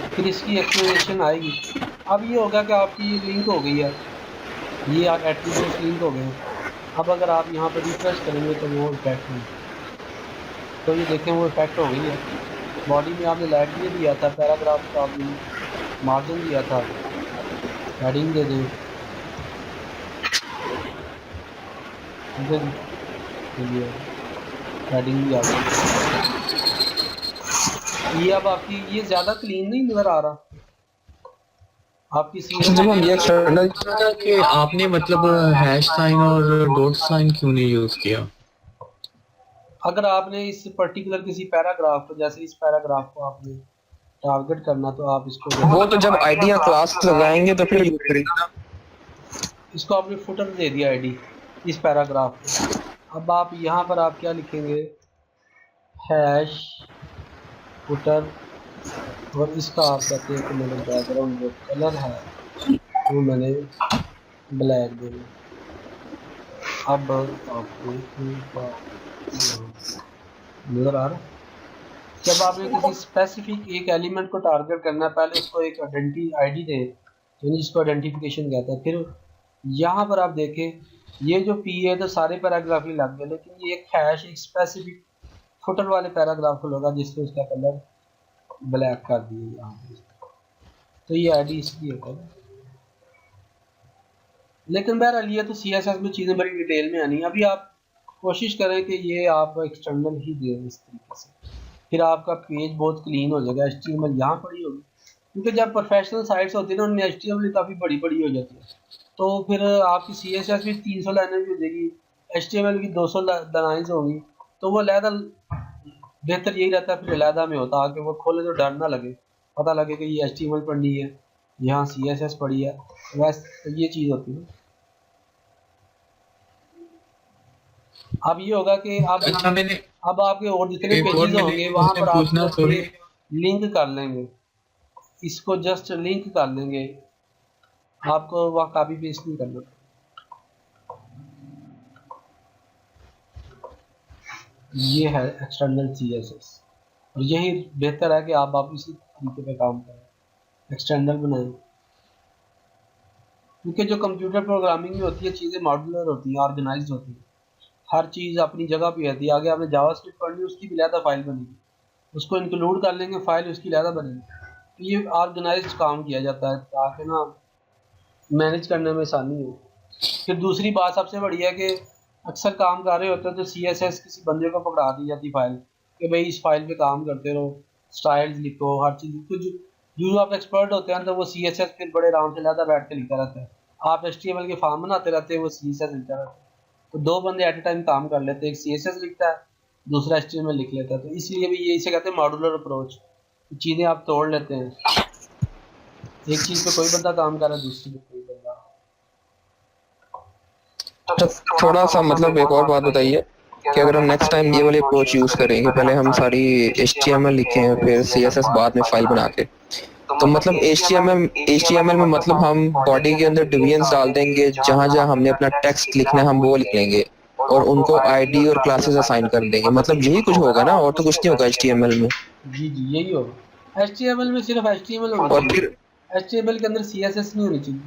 फिर इसकी एक्सप्लेनेशन आएगी। अब ये होगा कि आपकी लिंक हो गई है, ये एट्रीब्यूट्स लिंक हो गए हैं। अब अगर आप यहाँ पर रिफ्रेश करेंगे तो वो इफेक्ट नहीं, तो ये देखें वो इफेक्ट हो गई है। बॉडी में आपने लाइट ये दिया था, पैराग्राफ का आपने मार्जिन दिया था, हेडिंग दे दें, ठीक है जी, हेडिंग भी आ गई। ये अब आपकी ये ज़्यादा क्लीन नहीं नज़र आ रहा आपकी जब हम ये एक्सटर्नल कि आपने मतलब हैश साइन और डॉट साइन क्यों नहीं यूज किया? अगर आपने इस पर्टिकुलर किसी पैराग्राफ को, जैसे इस पैराग्राफ को आपने टारगेट करना, तो आप इसको वो तो जब आइडिया क्लास लगाएंगे तो फिर यूज करेंगे ना। इसको आपने फुटर दे दिया आईडी इस पैराग्राफ को। अब आप यहाँ पर आप क्या लिखेंगे, हैश फुटर, और इसका आप कहते हैं कि मेरे बैकग्राउंड जो कलर है वो मैंने ब्लैक देना। अब आपको नज़र आ रहा है, जब आपने किसी स्पेसिफिक एक एलिमेंट को टारगेट करना है, पहले उसको एक आइडेंटिटी आईडी दे, यानी जिसको आइडेंटिफिकेशन कहता है। फिर यहाँ पर आप देखें ये जो पी है तो सारे पैराग्राफ ही लग गए, लेकिन ये एक हैश एक स्पेसिफिक फुटर वाले पैराग्राफ को लगा जिसमें उसका कलर ब्लैक कर दिया यहाँ पे, तो ये आईडी इसकी है। लेकिन बहरहाल ये तो CSS में चीज़ें बड़ी डिटेल में आनी है। अभी आप कोशिश करें कि ये आप एक्सटर्नल ही दें इस तरीके से, फिर आपका पेज बहुत क्लीन हो जाएगा। HTML यहाँ पड़ी होगी, क्योंकि जब प्रोफेशनल साइट्स होती है ना उनमें HTML काफ़ी बड़ी बड़ी हो जाती है, तो फिर आपकी CSS भी 300 लाइनें भी हो जाएगी, HTML की 200 लाइन्स होंगी, तो वो अलहदा बेहतर यही रहता है फिर अलहदा में होता है कि वो खोले तो डर ना लगे, पता लगे कि ये HTML पढ़नी है, यहाँ CSS पढ़ी है, वैसे तो ये चीज़ होती है। अब ये होगा कि आप अच्छा मैंने अब आपके और जितने एक और पेजेस मैंने होंगे वहाँ उसमें पर पूछना आप सॉरी लिंक कर लेंगे, इसको जस्ट लिंक कर लेंगे, आपको वहाँ कॉपी पेस्ट नहीं करना। ये है एक्सटर्नल CSS, और यही बेहतर है कि आप इसी तरीके पे काम करें, एक्सटर्नल बनाएं, क्योंकि जो कंप्यूटर प्रोग्रामिंग में होती है चीज़ें मॉड्यूलर होती हैं, ऑर्गेनाइज्ड होती हैं, हर चीज़ अपनी जगह पे रहती है। आगे आपने जावास्क्रिप्ट पढ़नी है, उसकी भी अलग फाइल बनेगी, उसको इंक्लूड कर लेंगे, फाइल उसकी अलग बनेगी, तो ये ऑर्गेनाइज्ड काम किया जाता है ताकि ना मैनेज करने में आसानी हो। फिर दूसरी बात सबसे बड़ी है कि अक्सर काम कर रहे होते हैं तो CSS किसी बंदे को पकड़ा दी जाती फाइल कि भाई इस फाइल पे काम करते रहो, स्टाइल्स लिखो, हर चीज़ लिखो। जो आप एक्सपर्ट होते हैं तो वो CSS फिर बड़े आराम से ज़्यादा बैठ के लिखता रहता है, आप HTML के फॉर्म बनाते रहते हैं, वो CSS लिखता रहता है, तो दो बंदे एट ए टाइम काम कर लेते हैं, एक CSS लिखता है दूसरा HTML लिख लेता है। तो इसलिए भी ये इसे कहते हैं मॉड्यूलर अप्रोच, चीज़ें आप तोड़ लेते हैं, एक चीज़ पे कोई बंदा काम कर रहा है, दूसरी पे कोई बंदा। अच्छा, थोड़ा सा मतलब एक और बात बताइए कि अगर हम नेक्स्ट टाइम ये वाली अप्रोच यूज करेंगे, पहले हम सारी HTML लिखें फिर CSS बाद में फाइल बना के, तो मतलब HTML में मतलब हम बॉडी के अंदर डिविजन्स डाल देंगे, जहां जहां हमने अपना टेक्स्ट लिखना है हम वो लिख लेंगे और उनको ID और क्लासेस असाइन कर देंगे, मतलब यही कुछ होगा ना, और तो कुछ नहीं होगा HTML में। जी जी यही होगा। HTML में सिर्फ HTML होनी और चाहिए, फिर HTML के अंदर CSS नहीं होनी चाहिए।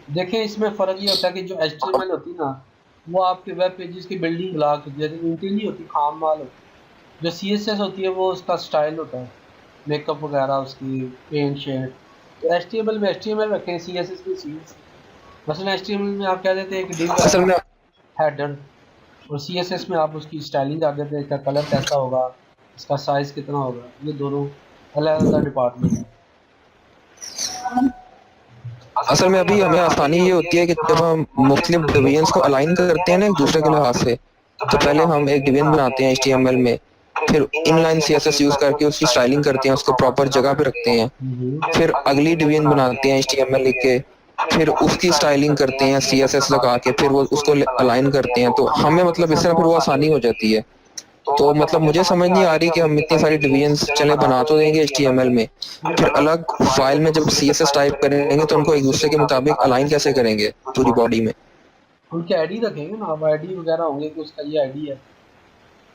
देखें इसमें फ़र्क ये होता है कि जो HTML होती है ना, वो आपके वेब पेजेस की बिल्डिंग ब्लॉक जैसे ऊँटी नहीं होती, खाम माल होती। जो CSS होती है वो उसका स्टाइल होता है, मेकअप वगैरह उसकी, पेंट शेड। तो HTML में HTML रखें, CSS में CSS। मसलन HTML में आप क्या देते हैं, एक डिव है, असल में हेडर, और CSS में आप उसकी स्टाइलिंग कर देते हैं, इसका कलर कैसा होगा, इसका साइज़ कितना होगा। ये दोनों अलग अलग डिपार्टमेंट हैं। असल में अभी हमें आसानी ये होती है कि जब हम मुख्तलिफ डिवीजन्स को अलाइन करते हैं ना एक दूसरे के लिहाज से, तो पहले हम एक डिवीजन बनाते हैं HTML में, फिर इनलाइन CSS यूज करके उसकी स्टाइलिंग करते हैं, उसको प्रॉपर जगह पे रखते हैं, फिर अगली डिवीजन बनाते हैं HTML लिख के, फिर उसकी स्टाइलिंग करते हैं CSS लगा के, फिर वो उसको अलाइन करते हैं, तो हमें मतलब इस तरह फिर वो आसानी हो जाती है। तो मतलब मुझे समझ नहीं आ रही कि हम इतनी सारी डिवीजन्स चले बना तो देंगे HTML में, फिर अलग फाइल में जब CSS टाइप करेंगे तो उनको एक दूसरे के मुताबिक अलाइन कैसे करेंगे पूरी बॉडी में। उनके आईडी रखेंगे ना आप, आईडी वगैरह होंगे कि उसका ये आईडी है,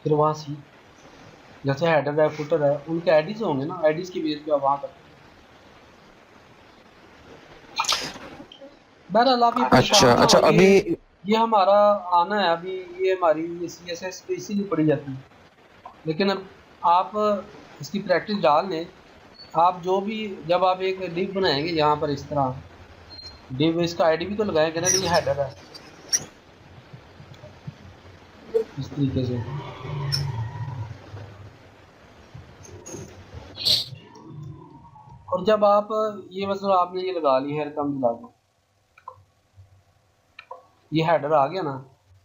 फिर वहाँ सी जैसे हेडर है फुटर है, उनके आईडीज होंगे ना, आईडीज की बेस पे आप वहाँ करेंगे। बहरहाल आप ये अच्छा परेशान ना अच्छा, हो, अभी ये हमारा आना है अभी, ये हमारी ये CSS पे इसीलिए पड़ी जाती है। लेकिन अब आप इसकी प्रैक्टिस डाल लें, आप जो भी, जब आप एक डिव बनाएंगे यहाँ पर इस तरह डिव, इसका आईडी भी तो लगाएंगे ना कि ये हेडर है, इस तरीके से। और जब आप ये मतलब आपने ये लगा ली हेयर कम लगा दी, ये हेडर आ गया ना,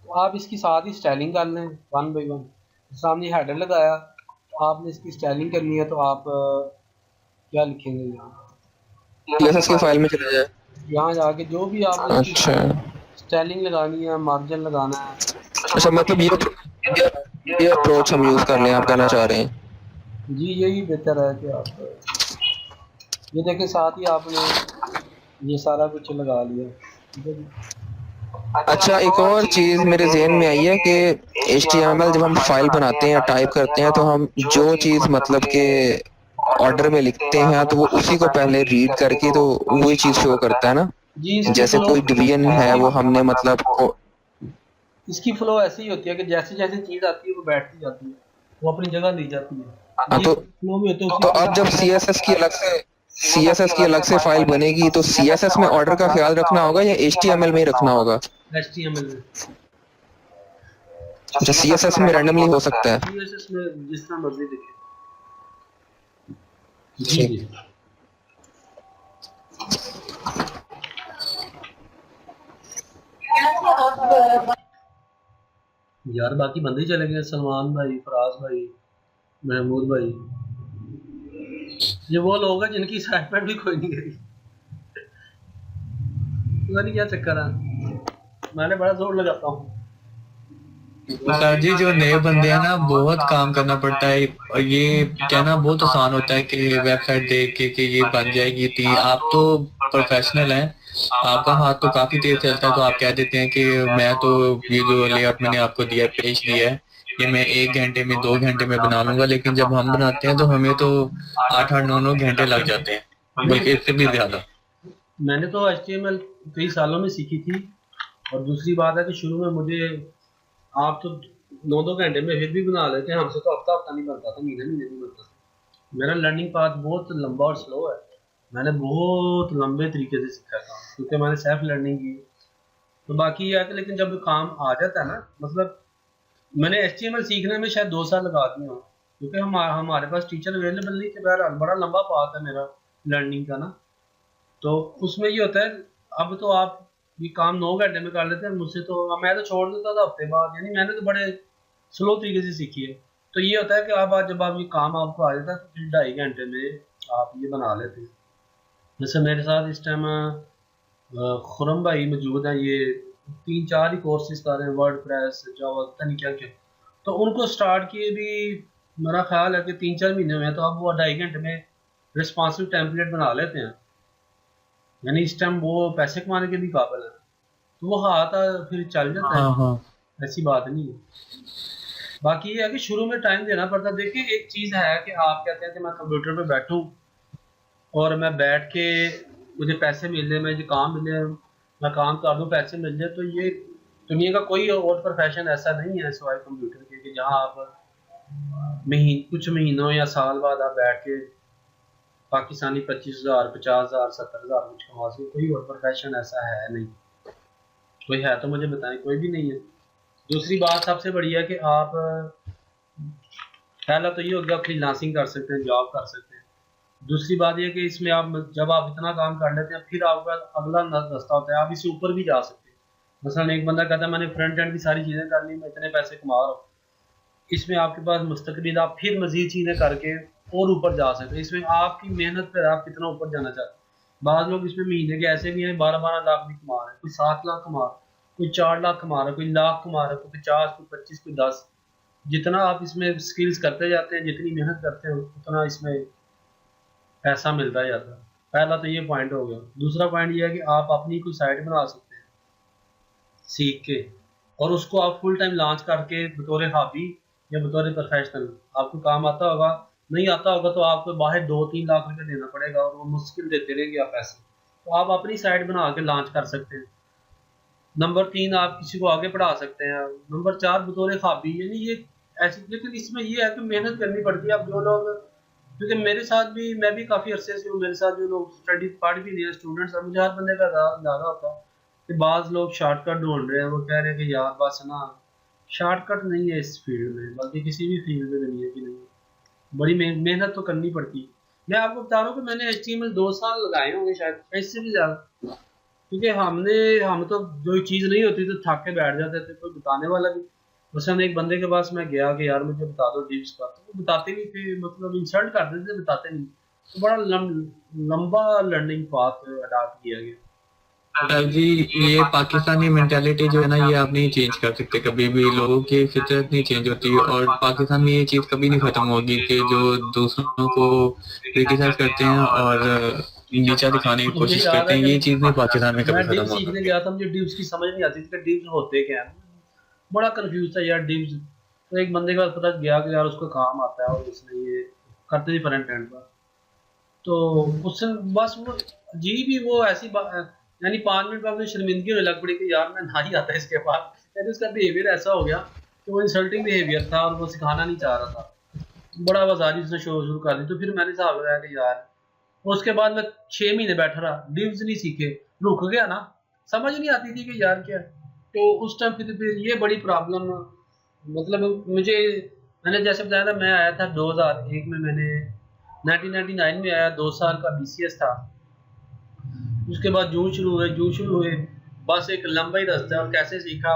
तो आप इसकी साथ ही स्टाइलिंग कर लें वन बाई वन। सामने हेडर लगाया तो आपने इसकी स्टाइलिंग करनी है, तो आप क्या लिखेंगे यहाँ, CSS की फाइल में चले जाए। यहाँ जाके जो भी आपने इसकी अच्छा स्टाइलिंग लगानी है, मार्जिन लगाना है। अच्छा, मतलब ये अप्रोच हम यूज कर लें, आप कहना चाह रहे हैं। जी यही बेहतर है कि आप ये देखें, साथ ही आपने ये सारा कुछ लगा लिया, ठीक है जी। अच्छा, एक और चीज मेरे जहन में आई है कि HTML जब हम फाइल बनाते हैं या टाइप करते हैं तो हम जो चीज मतलब के ऑर्डर में लिखते हैं तो वो उसी को पहले रीड करके तो वही चीज शो करता है ना। जी इसकी जैसे फ्लो, कोई डिवीजन है वो हमने मतलब इसकी फ्लो ऐसी ही होती है कि जैसे जैसे चीज़ आती है वो बैठती जाती है, वो अपनी जगह ली जाती है। हाँ, जी फ्लो में होते तो उसी अब जब CSS की अलग से फाइल बनेगी तो CSS में ऑर्डर का ख्याल रखना होगा या HTML में ही रखना होगा। HTML में, अच्छा, CSS में रैंडमली हो सकता है। CSS में जिस तरह मर्जी दिखे। जी ठीक। जी। यार बाकी बंदे ही चले गए, सलमान भाई, फराज भाई, महमूद भाई, ये वो लोग हैं जिनकी असाइनमेंट भी कोई नहीं गई, पता नहीं क्या चक्कर है। मैंने बड़ा जोर लगाता हूँ। सर जी जो नए बंदे हैं ना बहुत काम करना पड़ता है, और ये कहना बहुत आसान होता है कि वेबसाइट देख के कि ये बन जाएगी इतनी, आप तो प्रोफेशनल हैं, आपका हाथ तो काफी तेज चलता है, तो आप कह देते हैं कि मैं तो ये जो लेआउट मैंने आपको दिया पेज दिया है ये मैं 1 घंटे में 2 घंटे में बना लूंगा, लेकिन जब हम बनाते हैं तो हमें तो 8-8 9 9 घंटे लग जाते हैं, बल्कि इससे भी ज्यादा। मैंने तो HTML कई सालों में सीखी थी, और दूसरी बात है कि शुरू में मुझे, आप तो 2-2 घंटे में फिर भी बना लेते हैं, हमसे तो हफ्ता हफ्ता नहीं बनता था, महीने महीने नहीं बनता था। मेरा लर्निंग पाथ बहुत लंबा और स्लो है, मैंने बहुत लंबे तरीके से सीखा था क्योंकि मैंने सेल्फ लर्निंग की। तो बाकी ये है कि लेकिन जब काम आ जाता है ना, मतलब मैंने HTML सीखने में शायद 2 साल लगा दिए हों, क्योंकि हमारे पास टीचर अवेलेबल नहीं थे। बहरहाल बड़ा लंबा पाथ है मेरा लर्निंग का ना, तो उसमें ये होता है, अब तो आप ये काम 9 घंटे में कर लेते हैं मुझसे, तो मैं तो छोड़ देता था हफ्ते बाद, यानी मैंने तो बड़े स्लो तरीके से सीखी है। तो ये होता है कि आप आज जब आप ये काम आपको आ जाता है तो फिर 2.5 घंटे में आप ये बना लेते हैं। जैसे मेरे साथ इस टाइम खुरम भाई मौजूद हैं, ये 3-4 ही कोर्सेज कर रहे हैं, वर्ड प्रेस, जावा, पता नहीं क्या क्या। तो उनको स्टार्ट किए भी मेरा ख्याल है कि 3-4 महीने में, तो अब वो 2.5 घंटे में रिस्पॉन्सिव टेम्पलेट बना लेते हैं, यानी इस टाइम वो पैसे कमाने के भी काबिल है। तो वो हाथ फिर चल जाता है, हाँ हाँ ऐसी बात नहीं है। बाकी ये है कि शुरू में टाइम देना पड़ता है। देखिए एक चीज़ है कि आप कहते हैं कि मैं कंप्यूटर पे बैठूं और मैं बैठ के मुझे पैसे मिल जाए, मुझे काम मिले, मैं काम कर दूं पैसे मिल जाए, तो ये दुनिया का कोई और प्रोफेशन ऐसा नहीं है सिवाय कंप्यूटर के कि जहाँ आप कुछ महीनों या साल बाद आप बैठ के पाकिस्तानी 25,000, 50,000, 70,000 कुछ कमा सके। कोई और प्रोफेशन ऐसा है नहीं। कोई है तो मुझे बताएं, कोई भी नहीं है। दूसरी बात सबसे बड़ी है कि आप पहला तो ये हो गया फ्रीलांसिंग कर सकते हैं, जॉब कर सकते हैं। दूसरी बात ये कि इसमें आप जब आप इतना काम कर लेते हैं फिर आपका अगला रास्ता होता है, आप इससे ऊपर भी जा सकते हैं। मसलन एक बंदा कहता है मैंने फ्रंट एंड की सारी चीज़ें कर ली, मैं इतने पैसे कमा रहा हूँ, इसमें आपके पास मुस्तकबिल आप फिर मज़ीद चीज़ें करके और ऊपर जा सकते हैं। इसमें आपकी मेहनत पर आप कितना ऊपर जाना चाहते हैं। बाद लोग इसमें महीने के ऐसे भी हैं 12-12 लाख भी कमा रहे हैं, कोई 7 लाख कमा रहा है, कोई 4 लाख कमा रहा है, कोई लाख कमा रहा है, कोई 50, कोई 25, कोई 10। जितना आप इसमें स्किल्स करते जाते हैं, जितनी मेहनत करते हैं, उतना इसमें पैसा मिलता जाता है। पहला तो ये पॉइंट हो गया। दूसरा पॉइंट ये है कि आप अपनी कोई साइट बना सकते हैं सीख के, और उसको आप फुल टाइम लॉन्च करके बतौर हॉबी या बतौर प्रोफेशनल, आपको काम आता होगा, नहीं आता होगा तो आपको बाहर 2-3 लाख रुपए देना पड़ेगा और वो मुश्किल देते रहेंगे आप पैसे। तो आप अपनी साइट बना के लॉन्च कर सकते हैं। नंबर 3 आप किसी को आगे पढ़ा सकते हैं। नंबर 4 बतौर हॉबी, यानी ये ऐसी, लेकिन इसमें ये है कि मेहनत करनी पड़ती है। अब जो लोग, क्योंकि मेरे साथ भी, मैं भी काफ़ी अरसे से हूँ, मेरे साथ जो लोग स्टडी पढ़ भी रहे हैं स्टूडेंट्स, अब मुझे हर बंदे का अंदाजा होता है कि बाज़ लोग शॉर्टकट ढूंढ रहे हैं, वो कह रहे हैं कि यार बस ना, शॉर्टकट नहीं है इस फील्ड में, बल्कि किसी भी फील्ड में दुनिया की नहीं है, बड़ी मेहनत तो करनी पड़ती है। मैं आपको बता रहा हूँ कि मैंने HTML 2 साल लगाए होंगे शायद, इससे भी ज़्यादा, क्योंकि हम तो जो चीज़ नहीं होती तो थक के बैठ जाते थे, कोई बताने वाला भी। मसलन एक बंदे के पास मैं गया कि यार मुझे बता दो डिव्स का, तो वो बताते नहीं थे, मतलब इंसल्ट कर देते थे, बताते नहीं। तो बड़ा लंबा लर्निंग पाथ अडॉप्ट किया गया। सर जी, ये पाकिस्तानी मेंटालिटी जो है ना, ये आप नहीं चेंज कर सकते कभी भी। लोगों की फितरत नहीं चेंज होती, और पाकिस्तान में ये चीज़ कभी नहीं ख़त्म होगी कि जो दूसरों को क्रिटिसाइज करते हैं और नीचा दिखाने की मुझे कोशिश याद करते है हैं, कि ये चीज़ नहीं पाकिस्तान में कभी मैं ख़त्म डिव्स हो सीखने सकती। गया था, मुझे डिव्स की समझ नहीं आती थी कि डिव्स होते क्या हैं, बड़ा कंफ्यूज था यार डिव्स। तो एक बंदे के पास पता गया कि यार उसको काम आता है और उसने ये करते थे फ्रंट एंड का, तो उससे बस वो अजीब ही वो ऐसी यानी 5 मिनट बाद मुझे शर्मिंदगी होने लग पड़ी कि यार मैं ना ही आता इसके पास। यानी उसका बिहेवियर ऐसा हो गया कि वो इंसल्टिंग बिहेवियर था और वो सिखाना नहीं चाह रहा था, बड़ा बाजारी उसने शो शुरू कर दी। तो फिर मैंने हिसाब लगाया कि यार, उसके बाद मैं 6 महीने बैठा रहा, डिव्स नहीं सीखे, रुक गया ना, समझ नहीं आती थी कि यार क्या। तो उस टाइम फिर ये बड़ी प्रॉब्लम, मतलब मुझे, मैंने जैसे बताया था, मैं आया था 2001 में, मैंने 1999 में आया, 2 साल का BCS था। उसके बाद जून शुरू हुए, बस एक लंबा ही रास्ता है, और कैसे सीखा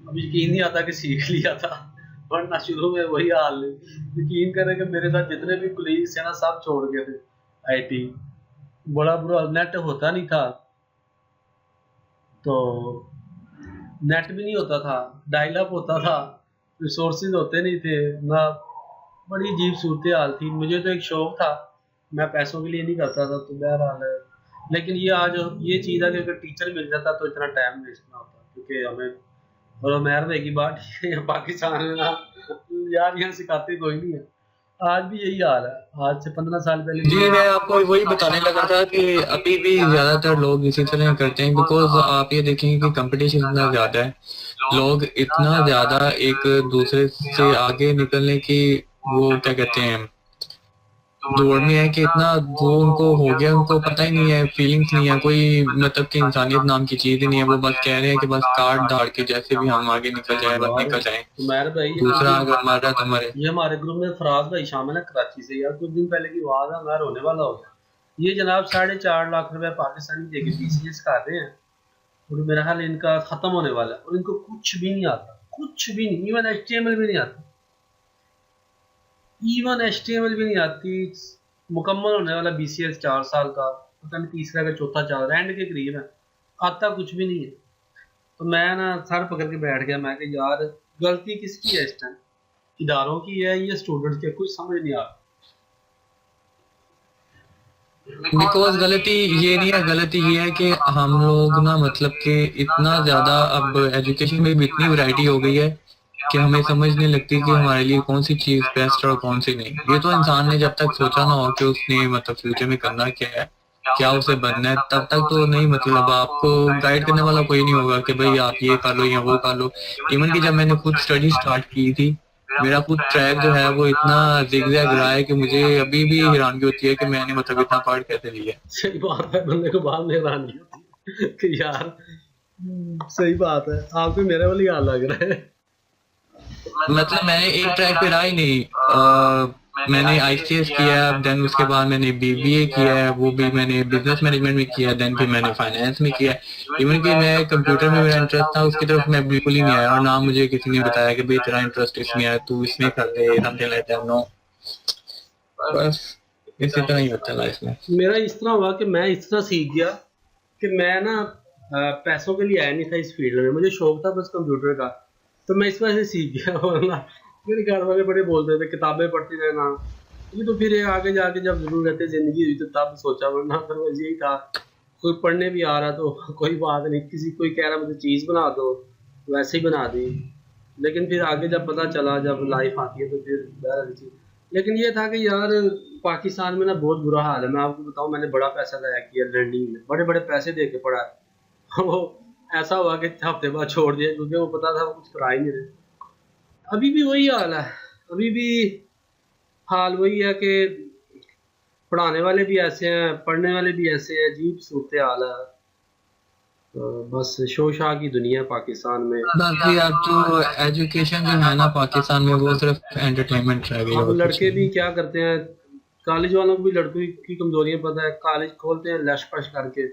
अब यकीन नहीं आता कि सीख लिया था, वरना शुरू में वही हाल नहीं। यकीन करें कि मेरे साथ जितने भी कुलीग्स हैं ना, सब छोड़ गए थे IT, बड़ा बुरा, नेट होता नहीं था, तो नेट भी नहीं होता था, डायल अप होता था, रिसोर्सेज होते नहीं थे ना, बड़ी अजीब सूरत हाल थी। मुझे तो एक शौक था, मैं पैसों के लिए नहीं करता था, तो बहरहाल है। लेकिन ये आज ये चीज़ है कि अगर टीचर मिल जाता तो इतना टाइम वेस्ट ना होता, क्योंकि हमें, और उमर भाई की बात है, पाकिस्तान में ना यार यहाँ सिखाते कोई नहीं है, आज भी यही हाल है, आज से 15 साल पहले जी, मैं आपको वही बताने लगा था कि अभी भी ज़्यादातर लोग इसी तरह करते हैं, बिकॉज आप ये देखेंगे कि कंपटीशन इतना ज़्यादा है, लोग इतना ज़्यादा एक दूसरे से आगे निकलने की, वो क्या कहते हैं, दौड़ में है कि इतना वो उनको हो गया, उनको पता ही नहीं है, फीलिंग्स नहीं है, कोई मतलब कि इंसानियत नाम की चीज़ ही नहीं है। वो बस कह रहे हैं कि बस काट धाड़ के जैसे भी हम आगे निकल जाए, बस निकल जाए, उमर भाई, दूसरा अगर मार रहा तो मरे। ये हमारे ग्रुप में फराज भाई शामिल है कराची से, यार कुछ दिन पहले की बात है, उमर होने वाला हो गया। ये जनाब 4.5 लाख रुपए पाकिस्तानी देके BCS कर रहे हैं, और मेरा ख्याल इनका ख़त्म होने वाला है और इनको कुछ भी नहीं आता, कुछ भी नहीं, इवन HTML भी नहीं आती, इवन HTML भी नहीं आती। मुकम्मल होने वाला BCS 4 साल का, पता नहीं तीसरा का चौथा चल रहा है, एंड के करीब है, आता कुछ भी नहीं है। तो मैं ना सर पकड़ के बैठ गया, मैं कि यार गलती किसकी है इस टाइम, इदारों की है या स्टूडेंट्स की, कुछ समझ नहीं आ रहा। बिकॉज गलती ये नहीं है, गलती ये है कि हम लोग ना मतलब कि इतना ज्यादा अब एजुकेशन में भी इतनी वैरायटी हो गई है कि हमें समझ नहीं लगती कि हमारे लिए कौन सी चीज बेस्ट और कौन सी नहीं। ये तो इंसान ने जब तक सोचा ना हो कि उसने मतलब फ्यूचर में करना क्या है, क्या उसे बनना है, तब तक तो नहीं, मतलब आपको गाइड करने वाला कोई नहीं होगा कि भाई आप ये कर लो या वो कर लो। इवन कि जब मैंने खुद स्टडी स्टार्ट की थी, मेरा खुद ट्रैक जो है वो इतना जिगजैग रहा है कि मुझे अभी भी हैरानगी होती है कि मैंने मतलब इतना पार्ट कैसे लिया। सही बात है, बंदे को बाद में हैरानी होती है कि यार सही बात है, आपको मेरे वाली हाल लग रहा है। मतलब मैंने एक ट्रैक पे रहा ही नहीं। मैंने ICS किया, देन उसके बाद मैंने BBA किया है, वो भी मैंने बिजनेस मैनेजमेंट में किया, देन फिर मैंने फाइनेंस में किया। इवन कि मैं कंप्यूटर में मेरा इंटरेस्ट था, उसकी तरफ मैं बिल्कुल ही नहीं आया और ना मुझे किसी ने बताया कि भाई तेरा इंटरेस्ट इसमें है, तू इसमें कर दे, समथिंग लाइक दैट। नो, बस इसी तरह ही होता है लाइफ में। मेरा इस तरह हुआ कि मैं इस तरह सीख गया कि मैं ना पैसों के लिए आया नहीं था इस फील्ड में, मुझे शौक था बस कंप्यूटर का, तो मैं इस वजह से सीख गया। वरना मेरे घर वाले बड़े बोलते थे किताबें पढ़ती रहना, ये तो फिर आगे जाके जब जरूरत जिंदगी हुई तो तब सोचा, वरना अदरवाइज यही था। कोई पढ़ने भी आ रहा तो कोई बात नहीं, किसी कोई कह रहा मुझे चीज़ बना दो, वैसे ही बना दी। लेकिन फिर आगे जब पता चला, जब लाइफ आती है तो फिर बहरहाल चीज़। लेकिन ये था कि यार पाकिस्तान में ना बहुत बुरा हाल है। मैं आपको बताऊं, मैंने बड़ा पैसा ज़ाया किया लर्निंग में, बड़े बड़े पैसे दे के पढ़ा है। वो ऐसा हुआ कि हफ्ते बाद छोड़ दिया क्योंकि वो पता था वो कुछ करा ही नहीं रहे। अभी भी वही हाल है, अभी भी हाल वही है कि पढ़ाने वाले भी ऐसे हैं, पढ़ने वाले भी ऐसे हैं, अजीब सूरत हाल है। तो बस शोशाह की दुनिया है पाकिस्तान में। बाकी आप तो एजुकेशन जो है ना पाकिस्तान में, वो सिर्फ एंटरटेनमेंट रह गई है। अब लड़के भी क्या करते हैं, कॉलेज वालों को भी लड़कों की कमजोरियां पता है, कॉलेज खोलते हैं लश पश करके,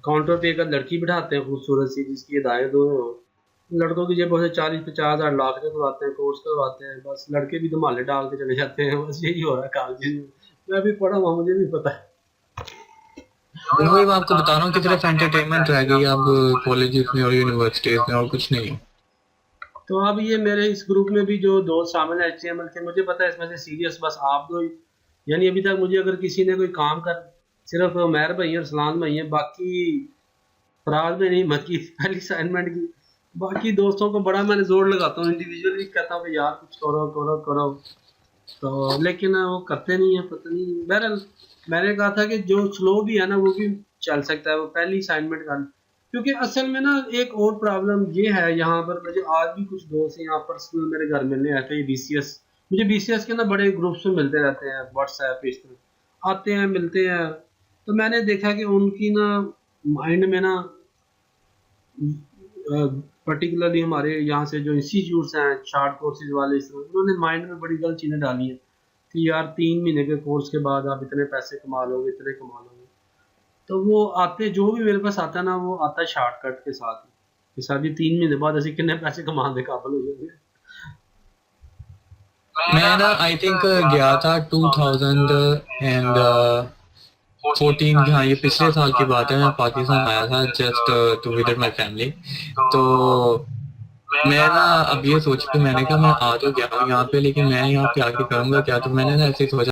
काउंटर पे एक लड़की बिठाते हैं खूबसूरत सी जिसकी हिदायत हो, लड़कों की जेबों से 40-50 हज़ार लाख के करवाते हैं, कोर्स करवाते हैं, बस लड़के भी धमाले डाल के चले जाते हैं। बस यही हो रहा है कॉलेज में। मैं भी पढ़ा हुआ, मुझे भी पता है। वही मैं आपको बता रहा हूँ कि सिर्फ एंटरटेनमेंट रह गई अब कॉलेजेस में और यूनिवर्सिटीज में, और कुछ नहीं। तो अब ये मेरे इस ग्रुप में भी जो दोस्त शामिल है HTML के, मुझे पता है इसमें से सीरियस बस आप दो, यानी अभी तक मुझे अगर किसी ने कोई काम कर, सिर्फ उमैर भाई और सलाम भाई हैं, बाकी फराज में नहीं मत की पहली असाइनमेंट की। बाकी दोस्तों को बड़ा मैंने जोर लगाता हूँ, इंडिविजुअली कहता हूँ कि यार कुछ करो करो करो, तो लेकिन वो करते नहीं है, पता नहीं। बहरहाल मैंने कहा था कि जो स्लो भी है ना वो भी चल सकता है, वो पहली असाइनमेंट का। क्योंकि असल में ना एक और प्रॉब्लम ये है यहाँ पर, मुझे आज भी कुछ दोस्त यहाँ पर्सनल मेरे घर मिलने आते हैं BCS, मुझे BCS के ना बड़े ग्रुप्स में मिलते रहते हैं, व्हाट्सएप इस तरह आते हैं मिलते हैं। तो मैंने देखा कि उनकी ना माइंड में ना पर्टिकुलरली हमारे यहाँ से जो इंस्टीट्यूट्स हैं शार्ट कोर्सेज वाले, इस तरह उन्होंने माइंड में बड़ी गलत चीज़ें डाली हैं कि यार 3 महीने के कोर्स के बाद आप इतने पैसे कमा लोगे, इतने कमा लोगे। तो वो आते, जो भी मेरे पास आता है ना, वो आता है शॉर्टकट के साथ कि सर जी 3 महीने बाद ऐसे कितने पैसे कमाने के काबिल हो जाएंगे। मैं ना आई थिंक गया था 2014, हाँ ये पिछले साल की बात है, मैं पाकिस्तान आया था just to visit my family. तो मैं ना अब ये सोच के मैंने कहा मैं आ तो गया हूँ यहाँ पे, लेकिन मैं यहाँ पे आके करूँगा क्या, तो मैंने ना ऐसे सोचा